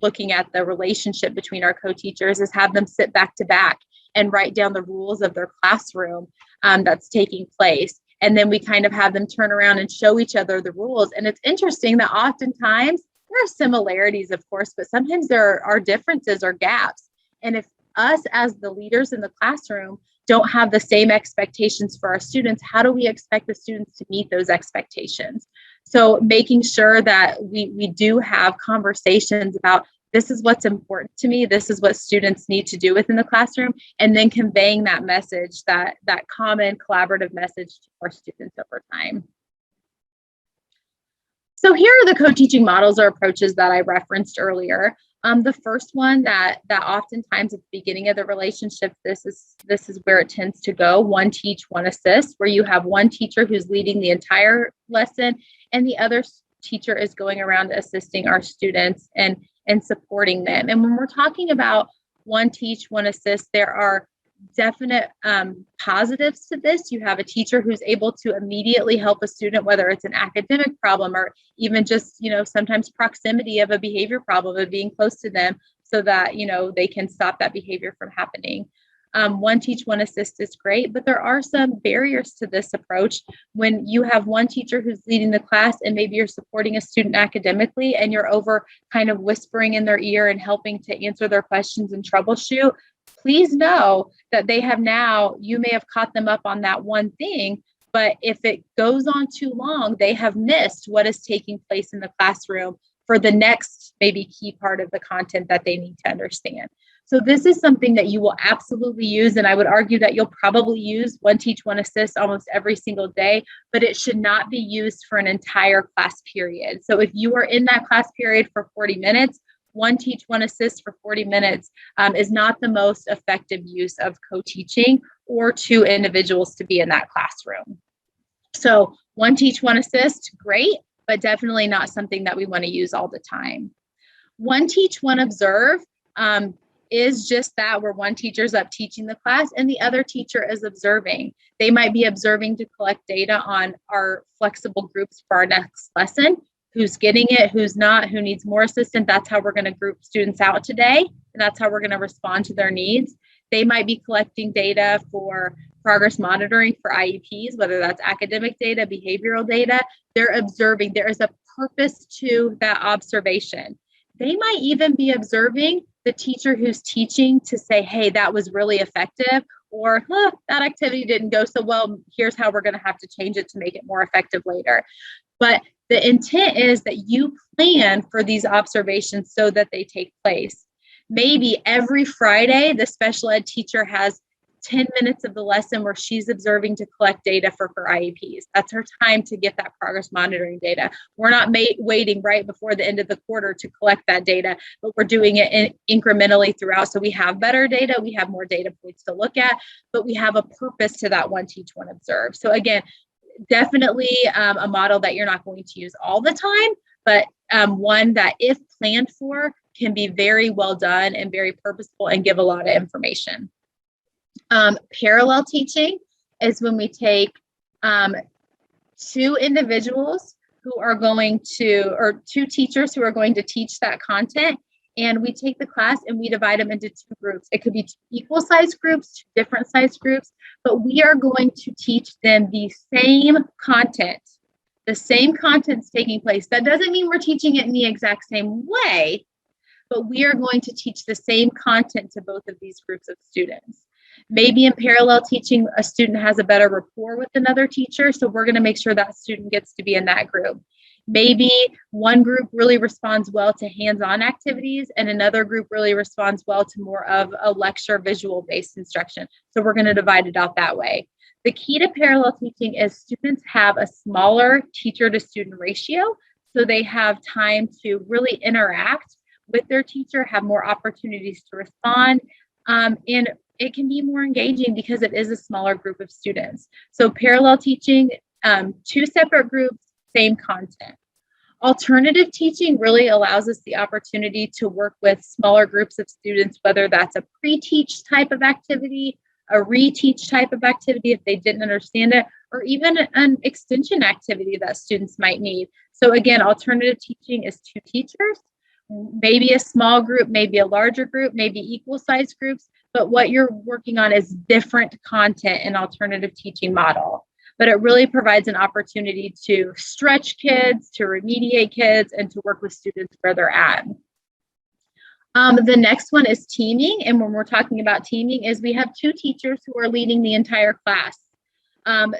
looking at the relationship between our co-teachers is have them sit back to back and write down the rules of their classroom that's taking place. And then we kind of have them turn around and show each other the rules. And it's interesting that oftentimes there are similarities, of course, but sometimes there are differences or gaps. And if us as the leaders in the classroom don't have the same expectations for our students, how do we expect the students to meet those expectations? So making sure that we do have conversations about this is what's important to me, this is what students need to do within the classroom, and then conveying that message, that common collaborative message to our students over time. So here are the co-teaching models or approaches that I referenced earlier. The first one that oftentimes at the beginning of the relationship, this is where it tends to go, one teach, one assist, where you have one teacher who's leading the entire lesson and the other teacher is going around assisting our students and supporting them. And when we're talking about one teach, one assist, there are definite positives to this. You have a teacher who's able to immediately help a student, whether it's an academic problem or even just, sometimes proximity of a behavior problem of being close to them so that, they can stop that behavior from happening. One teach, one assist is great, but there are some barriers to this approach. When you have one teacher who's leading the class and maybe you're supporting a student academically and you're over kind of whispering in their ear and helping to answer their questions and troubleshoot, please know that you may have caught them up on that one thing, but if it goes on too long, they have missed what is taking place in the classroom for the next maybe key part of the content that they need to understand. So this is something that you will absolutely use, and I would argue that you'll probably use one teach, one assist almost every single day, but it should not be used for an entire class period. So if you are in that class period for 40 minutes, one teach, one assist for 40 minutes is not the most effective use of co-teaching or two individuals to be in that classroom. So one teach, one assist, great, but definitely not something that we want to use all the time. One teach, one observe is just that, where one teacher's up teaching the class and the other teacher is observing. They might be observing to collect data on our flexible groups for our next lesson. Who's getting it, who's not, who needs more assistance. That's how we're going to group students out today. And that's how we're going to respond to their needs. They might be collecting data for progress monitoring for IEPs, whether that's academic data, behavioral data. They're observing. There is a purpose to that observation. They might even be observing the teacher who's teaching to say, hey, that was really effective, or that activity didn't go so well. Here's how we're going to have to change it to make it more effective later. But the intent is that you plan for these observations so that they take place. Maybe every Friday, the special ed teacher has 10 minutes of the lesson where she's observing to collect data for her IEPs. That's her time to get that progress monitoring data. We're not waiting right before the end of the quarter to collect that data, but we're doing it incrementally throughout. So we have better data, we have more data points to look at, but we have a purpose to that one teach, one observe. So again, definitely a model that you're not going to use all the time, but one that if planned for can be very well done and very purposeful and give a lot of information. Parallel teaching is when we take two individuals who are going to, or two teachers who are going to teach that content, and we take the class and we divide them into two groups. It could be two equal size groups, two different size groups, but we are going to teach them the same content. The same content's taking place. That doesn't mean we're teaching it in the exact same way, but we are going to teach the same content to both of these groups of students. Maybe in parallel teaching, a student has a better rapport with another teacher, so we're going to make sure that student gets to be in that group. Maybe one group really responds well to hands-on activities and another group really responds well to more of a lecture visual-based instruction. So we're going to divide it out that way. The key to parallel teaching is students have a smaller teacher-to-student ratio, so they have time to really interact with their teacher, have more opportunities to respond, and it can be more engaging because it is a smaller group of students. So parallel teaching, two separate groups, same content. Alternative teaching really allows us the opportunity to work with smaller groups of students, whether that's a pre-teach type of activity, a reteach type of activity if they didn't understand it, or even an extension activity that students might need. So again, alternative teaching is two teachers, maybe a small group, maybe a larger group, maybe equal size groups, but what you're working on is different content in alternative teaching model. But it really provides an opportunity to stretch kids, to remediate kids, and to work with students where they're at. The next one is teaming. And when we're talking about teaming is we have two teachers who are leading the entire class.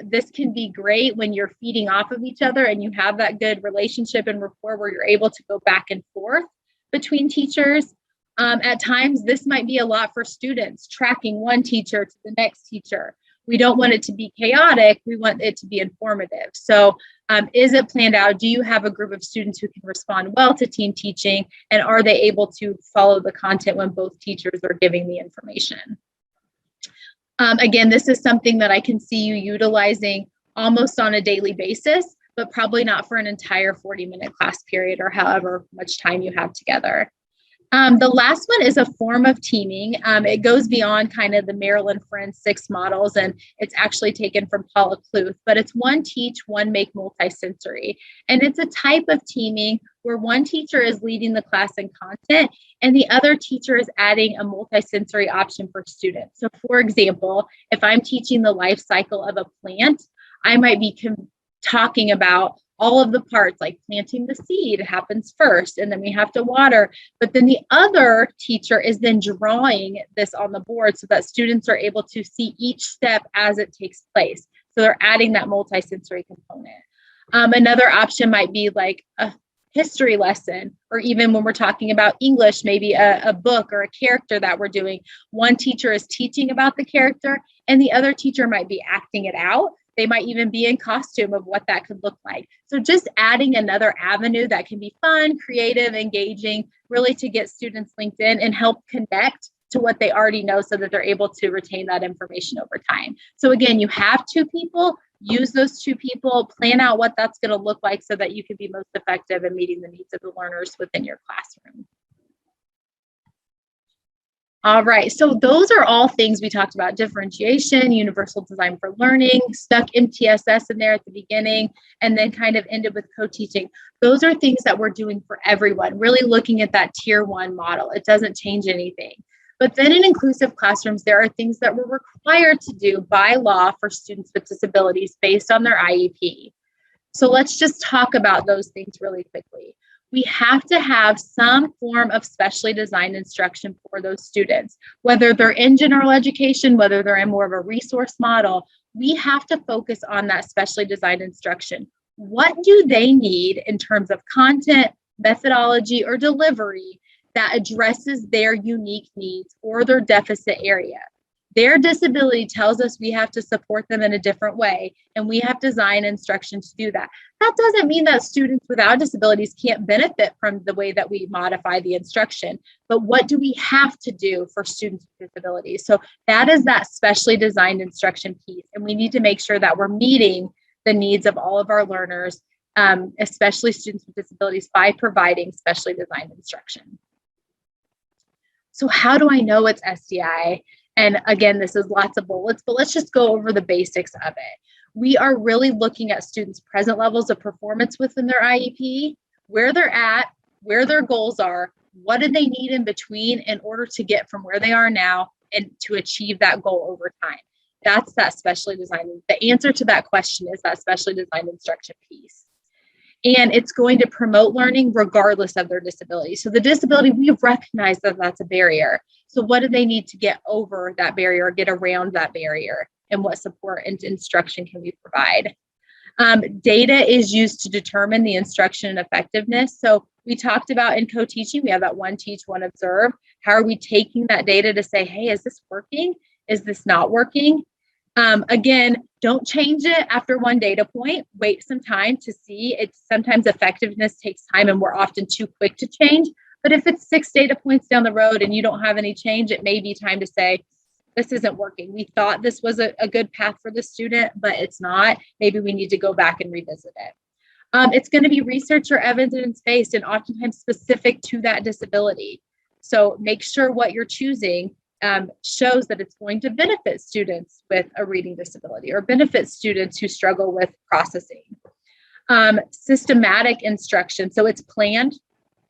This can be great when you're feeding off of each other and you have that good relationship and rapport where you're able to go back and forth between teachers. At times, this might be a lot for students, tracking one teacher to the next teacher. We don't want it to be chaotic. We want it to be informative. So is it planned out? Do you have a group of students who can respond well to team teaching? And are they able to follow the content when both teachers are giving the information? Again, this is something that I can see you utilizing almost on a daily basis, but probably not for an entire 40-minute class period or however much time you have together. The last one is a form of teaming. It goes beyond kind of the Maryland Friends 6 models, and it's actually taken from Paula Kluth, but it's one teach, one make multisensory. And it's a type of teaming where one teacher is leading the class in content and the other teacher is adding a multisensory option for students. So for example, if I'm teaching the life cycle of a plant, I might be talking about all of the parts, like planting the seed happens first, and then we have to water. But then the other teacher is then drawing this on the board so that students are able to see each step as it takes place. So they're adding that multisensory component. Another option might be like a history lesson, or even when we're talking about English, maybe a book or a character that we're doing. One teacher is teaching about the character, and the other teacher might be acting it out. They might even be in costume of what that could look like. So just adding another avenue that can be fun, creative, engaging, really to get students linked in and help connect to what they already know so that they're able to retain that information over time. So again, you have two people, use those two people, plan out what that's going to look like so that you can be most effective in meeting the needs of the learners within your classroom. All right, so those are all things we talked about: differentiation, universal design for learning, stuck MTSS in there at the beginning, and then kind of ended with co-teaching. Those are things that we're doing for everyone, really looking at that tier 1 model. It doesn't change anything. But then in inclusive classrooms, there are things that we're required to do by law for students with disabilities based on their IEP. So let's just talk about those things really quickly. We have to have some form of specially designed instruction for those students, whether they're in general education, whether they're in more of a resource model. We have to focus on that specially designed instruction. What do they need in terms of content, methodology, or delivery that addresses their unique needs or their deficit area? Their disability tells us we have to support them in a different way, and we have design instruction to do that. That doesn't mean that students without disabilities can't benefit from the way that we modify the instruction, but what do we have to do for students with disabilities? So that is that specially designed instruction piece, and we need to make sure that we're meeting the needs of all of our learners, especially students with disabilities, by providing specially designed instruction. So how do I know it's SDI? And again, this is lots of bullets, but let's just go over the basics of it. We are really looking at students' present levels of performance within their IEP, where they're at, where their goals are, what do they need in between in order to get from where they are now and to achieve that goal over time. That's that specially designed. The answer to that question is that specially designed instruction piece. And it's going to promote learning regardless of their disability. So the disability, we recognize that that's a barrier. So what do they need to get over that barrier or get around that barrier? And what support and instruction can we provide? Data is used to determine the instruction and effectiveness. So we talked about in co-teaching, we have that one teach, one observe. How are we taking that data to say, hey, is this working? Is this not working? Again, don't change it after one data point. Wait some time to see. It's sometimes effectiveness takes time and we're often too quick to change. But if it's 6 data points down the road and you don't have any change, it may be time to say, this isn't working. We thought this was a good path for the student, but it's not. Maybe we need to go back and revisit it. It's going to be research or evidence-based and oftentimes specific to that disability. So make sure what you're choosing shows that it's going to benefit students with a reading disability or benefit students who struggle with processing. Systematic instruction. So it's planned.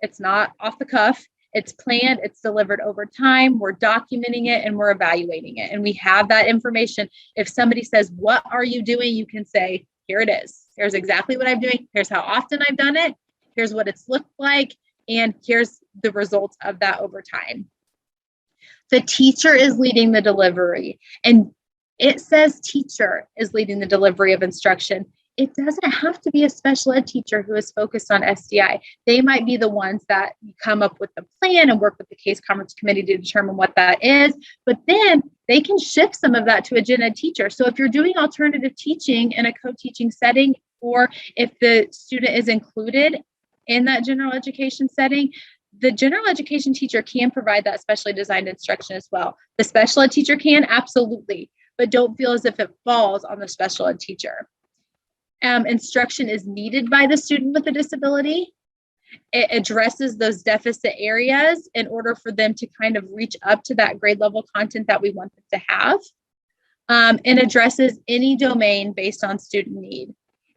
It's not off the cuff. It's planned. It's delivered over time. We're documenting it and we're evaluating it. And we have that information. If somebody says, what are you doing? You can say, here it is. Here's exactly what I'm doing. Here's how often I've done it. Here's what it's looked like. And here's the results of that over time. The teacher is leading the delivery, and it says teacher is leading the delivery of instruction. It doesn't have to be a special ed teacher who is focused on SDI. They might be the ones that come up with the plan and work with the case conference committee to determine what that is, but then they can shift some of that to a gen ed teacher. So if you're doing alternative teaching in a co-teaching setting, or if the student is included in that general education setting, the general education teacher can provide that specially designed instruction as well. The special ed teacher can, absolutely, but don't feel as if it falls on the special ed teacher. Instruction is needed by the student with a disability. It addresses those deficit areas in order for them to kind of reach up to that grade level content that we want them to have, and addresses any domain based on student need.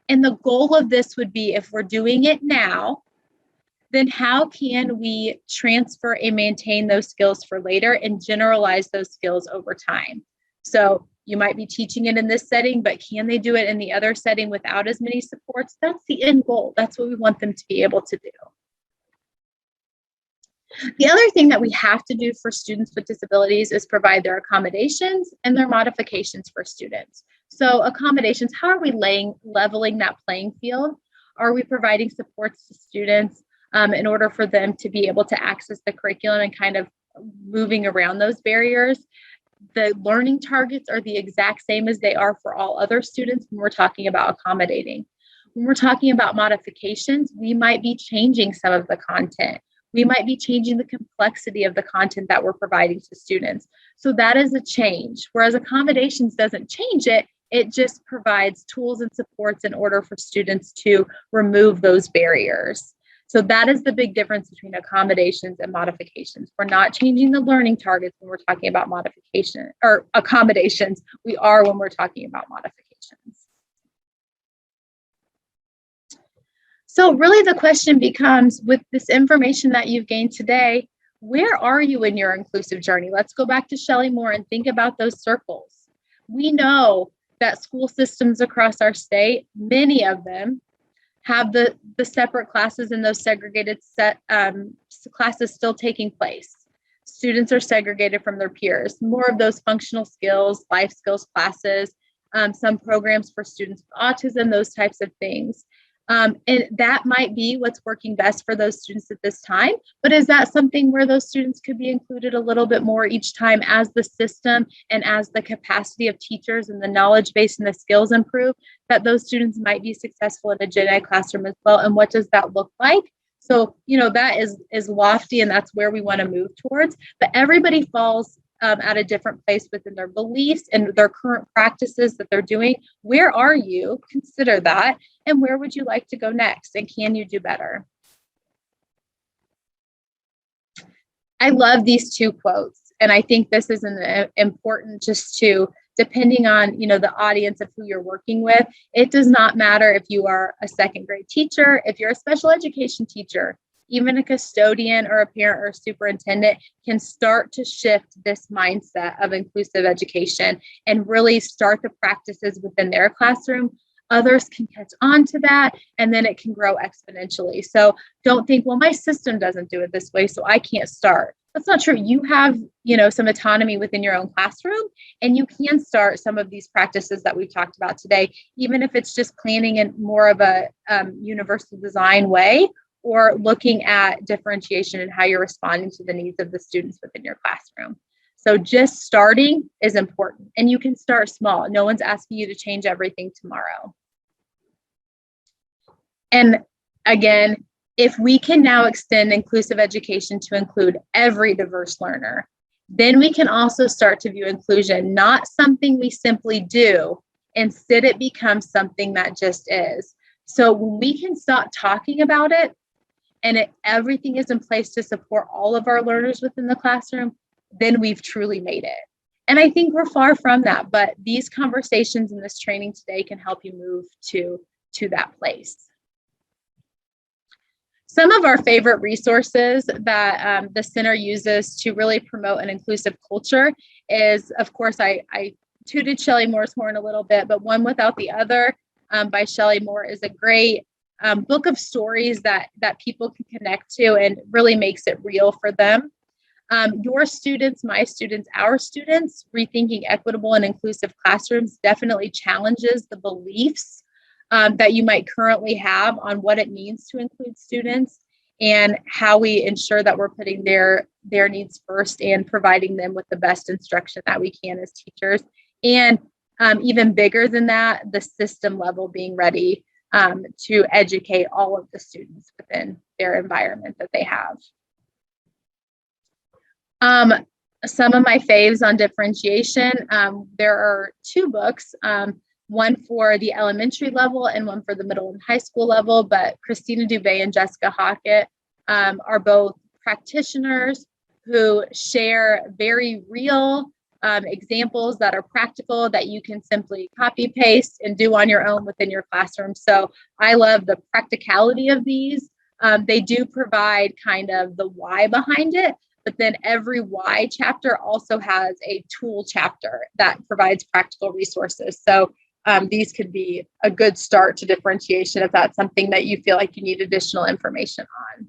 And the goal of this would be, if we're doing it now, then how can we transfer and maintain those skills for later and generalize those skills over time? So you might be teaching it in this setting, but can they do it in the other setting without as many supports? That's the end goal. That's what we want them to be able to do. The other thing that we have to do for students with disabilities is provide their accommodations and their modifications for students. So accommodations, how are we leveling that playing field? Are we providing supports to students in order for them to be able to access the curriculum and kind of moving around those barriers? The learning targets are the exact same as they are for all other students when we're talking about accommodating. When we're talking about modifications, we might be changing some of the content. We might be changing the complexity of the content that we're providing to students. So that is a change. Whereas accommodations doesn't change it, it just provides tools and supports in order for students to remove those barriers. So that is the big difference between accommodations and modifications. We're not changing the learning targets when we're talking about modification or accommodations. We are when we're talking about modifications. So really the question becomes, with this information that you've gained today, Where are you in your inclusive journey? Let's go back to Shelley Moore and think about those circles. We know that school systems across our state, many of them, have the separate classes and those segregated classes still taking place. Students are segregated from their peers. More of those functional skills, life skills classes, some programs for students with autism, those types of things. And that might be what's working best for those students at this time. But is that something where those students could be included a little bit more each time as the system and as the capacity of teachers and the knowledge base and the skills improve, that those students might be successful in a gen ed classroom as well? And what does that look like? So, that is lofty, and that's where we want to move towards. But everybody falls at a different place within their beliefs and their current practices that they're doing. Where are you? Consider that. And where would you like to go next? And can you do better? I love these two quotes. And I think this is important just to, depending on, the audience of who you're working with, it does not matter if you are a second grade teacher, if you're a special education teacher, even a custodian or a parent or a superintendent can start to shift this mindset of inclusive education and really start the practices within their classroom. Others can catch on to that, and then it can grow exponentially. So don't think, well, my system doesn't do it this way, so I can't start. That's not true. You have, some autonomy within your own classroom, and you can start some of these practices that we've talked about today, even if it's just planning in more of a universal design way, or looking at differentiation and how you're responding to the needs of the students within your classroom. So just starting is important, and you can start small. No one's asking you to change everything tomorrow. And again, if we can now extend inclusive education to include every diverse learner, then we can also start to view inclusion not something we simply do, instead it becomes something that just is. So when we can stop talking about it, and everything is in place to support all of our learners within the classroom, then we've truly made it. And I think we're far from that, but these conversations and this training today can help you move to that place. Some of our favorite resources that the center uses to really promote an inclusive culture is, of course, I tooted Shelley Moore's horn a little bit, but One Without the Other by Shelley Moore is a great book of stories that people can connect to and really makes it real for them. Your students, my students, our students, Rethinking Equitable and Inclusive Classrooms definitely challenges the beliefs that you might currently have on what it means to include students and how we ensure that we're putting their needs first and providing them with the best instruction that we can as teachers. And even bigger than that, the system level being ready to educate all of the students within their environment that they have. Some of my faves on differentiation, there are two books, one for the elementary level and one for the middle and high school level, but Christina Dubé and Jessica Hockett are both practitioners who share very real examples that are practical that you can simply copy paste and do on your own within your classroom. So I love the practicality of these. They do provide kind of the why behind it, but then every why chapter also has a tool chapter that provides practical resources. So these could be a good start to differentiation if that's something that you feel like you need additional information on.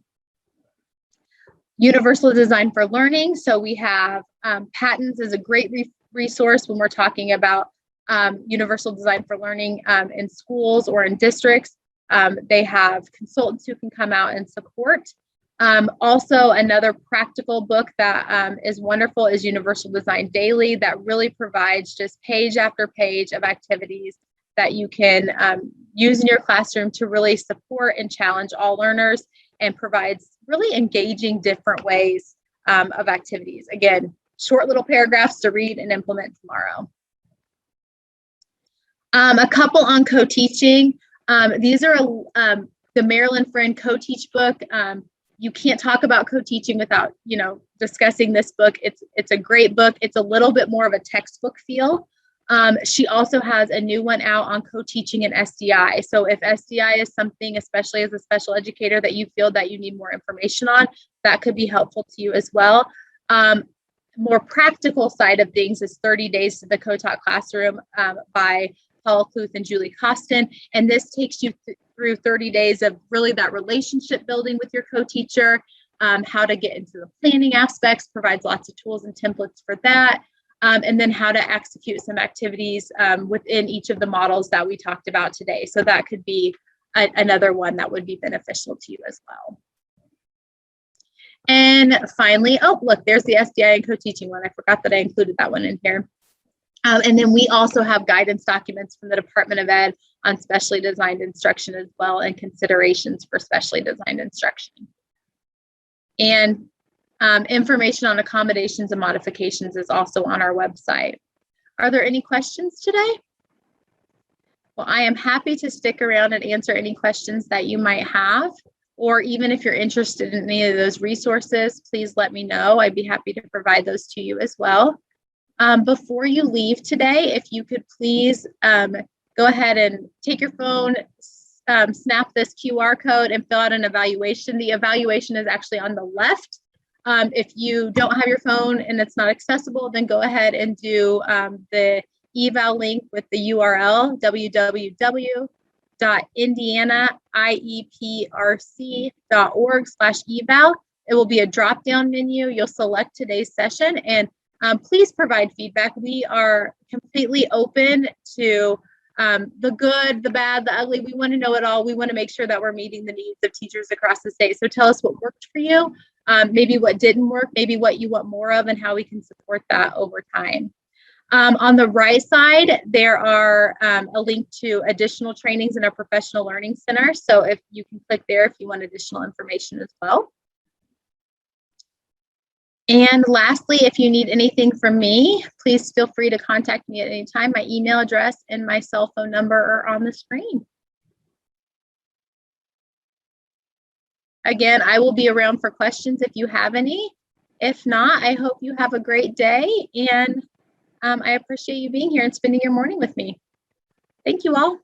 Universal Design for Learning. So we have Patents is a great resource when we're talking about universal design for learning in schools or in districts. They have consultants who can come out and support. Also, another practical book that is wonderful is Universal Design Daily, that really provides just page after page of activities that you can use in your classroom to really support and challenge all learners, and provides really engaging different ways of activities. Again, short little paragraphs to read and implement tomorrow. A couple on co-teaching. These are the Marilyn Friend Co-Teach book. You can't talk about co-teaching without, discussing this book. It's a great book. It's a little bit more of a textbook feel, She also has a new one out on co-teaching and SDI. So if SDI is something, especially as a special educator, that you feel that you need more information on, that could be helpful to you as well. More practical side of things is 30 Days to the Co-Taught Classroom by Paula Kluth and Julie Costin. And this takes you through 30 days of really that relationship building with your co-teacher, how to get into the planning aspects, provides lots of tools and templates for that. And then how to execute some activities within each of the models that we talked about today. So that could be another one that would be beneficial to you as well. And finally, oh, look, there's the SDI and co-teaching one. I forgot that I included that one in here. And then we also have guidance documents from the Department of Ed on specially designed instruction as well, and considerations for specially designed instruction. And information on accommodations and modifications is also on our website. Are there any questions today? Well, I am happy to stick around and answer any questions that you might have, or even if you're interested in any of those resources, please let me know. I'd be happy to provide those to you as well. Before you leave today, if you could please go ahead and take your phone, snap this QR code and fill out an evaluation. The evaluation is actually on the left. If you don't have your phone and it's not accessible, then go ahead and do the eval link with the URL, www.indianaiEPRC.org/eval. It will be a drop-down menu. You'll select today's session, and please provide feedback. We are completely open to the good, the bad, the ugly. We want to know it all. We want to make sure that we're meeting the needs of teachers across the state. So tell us what worked for you, maybe what didn't work, maybe what you want more of, and how we can support that over time. On the right side, there are a link to additional trainings in our Professional Learning Center. So if you can click there if you want additional information as well. And lastly, if you need anything from me, please feel free to contact me at any time. My email address and my cell phone number are on the screen. Again, I will be around for questions if you have any. If not, I hope you have a great day, and I appreciate you being here and spending your morning with me. Thank you all.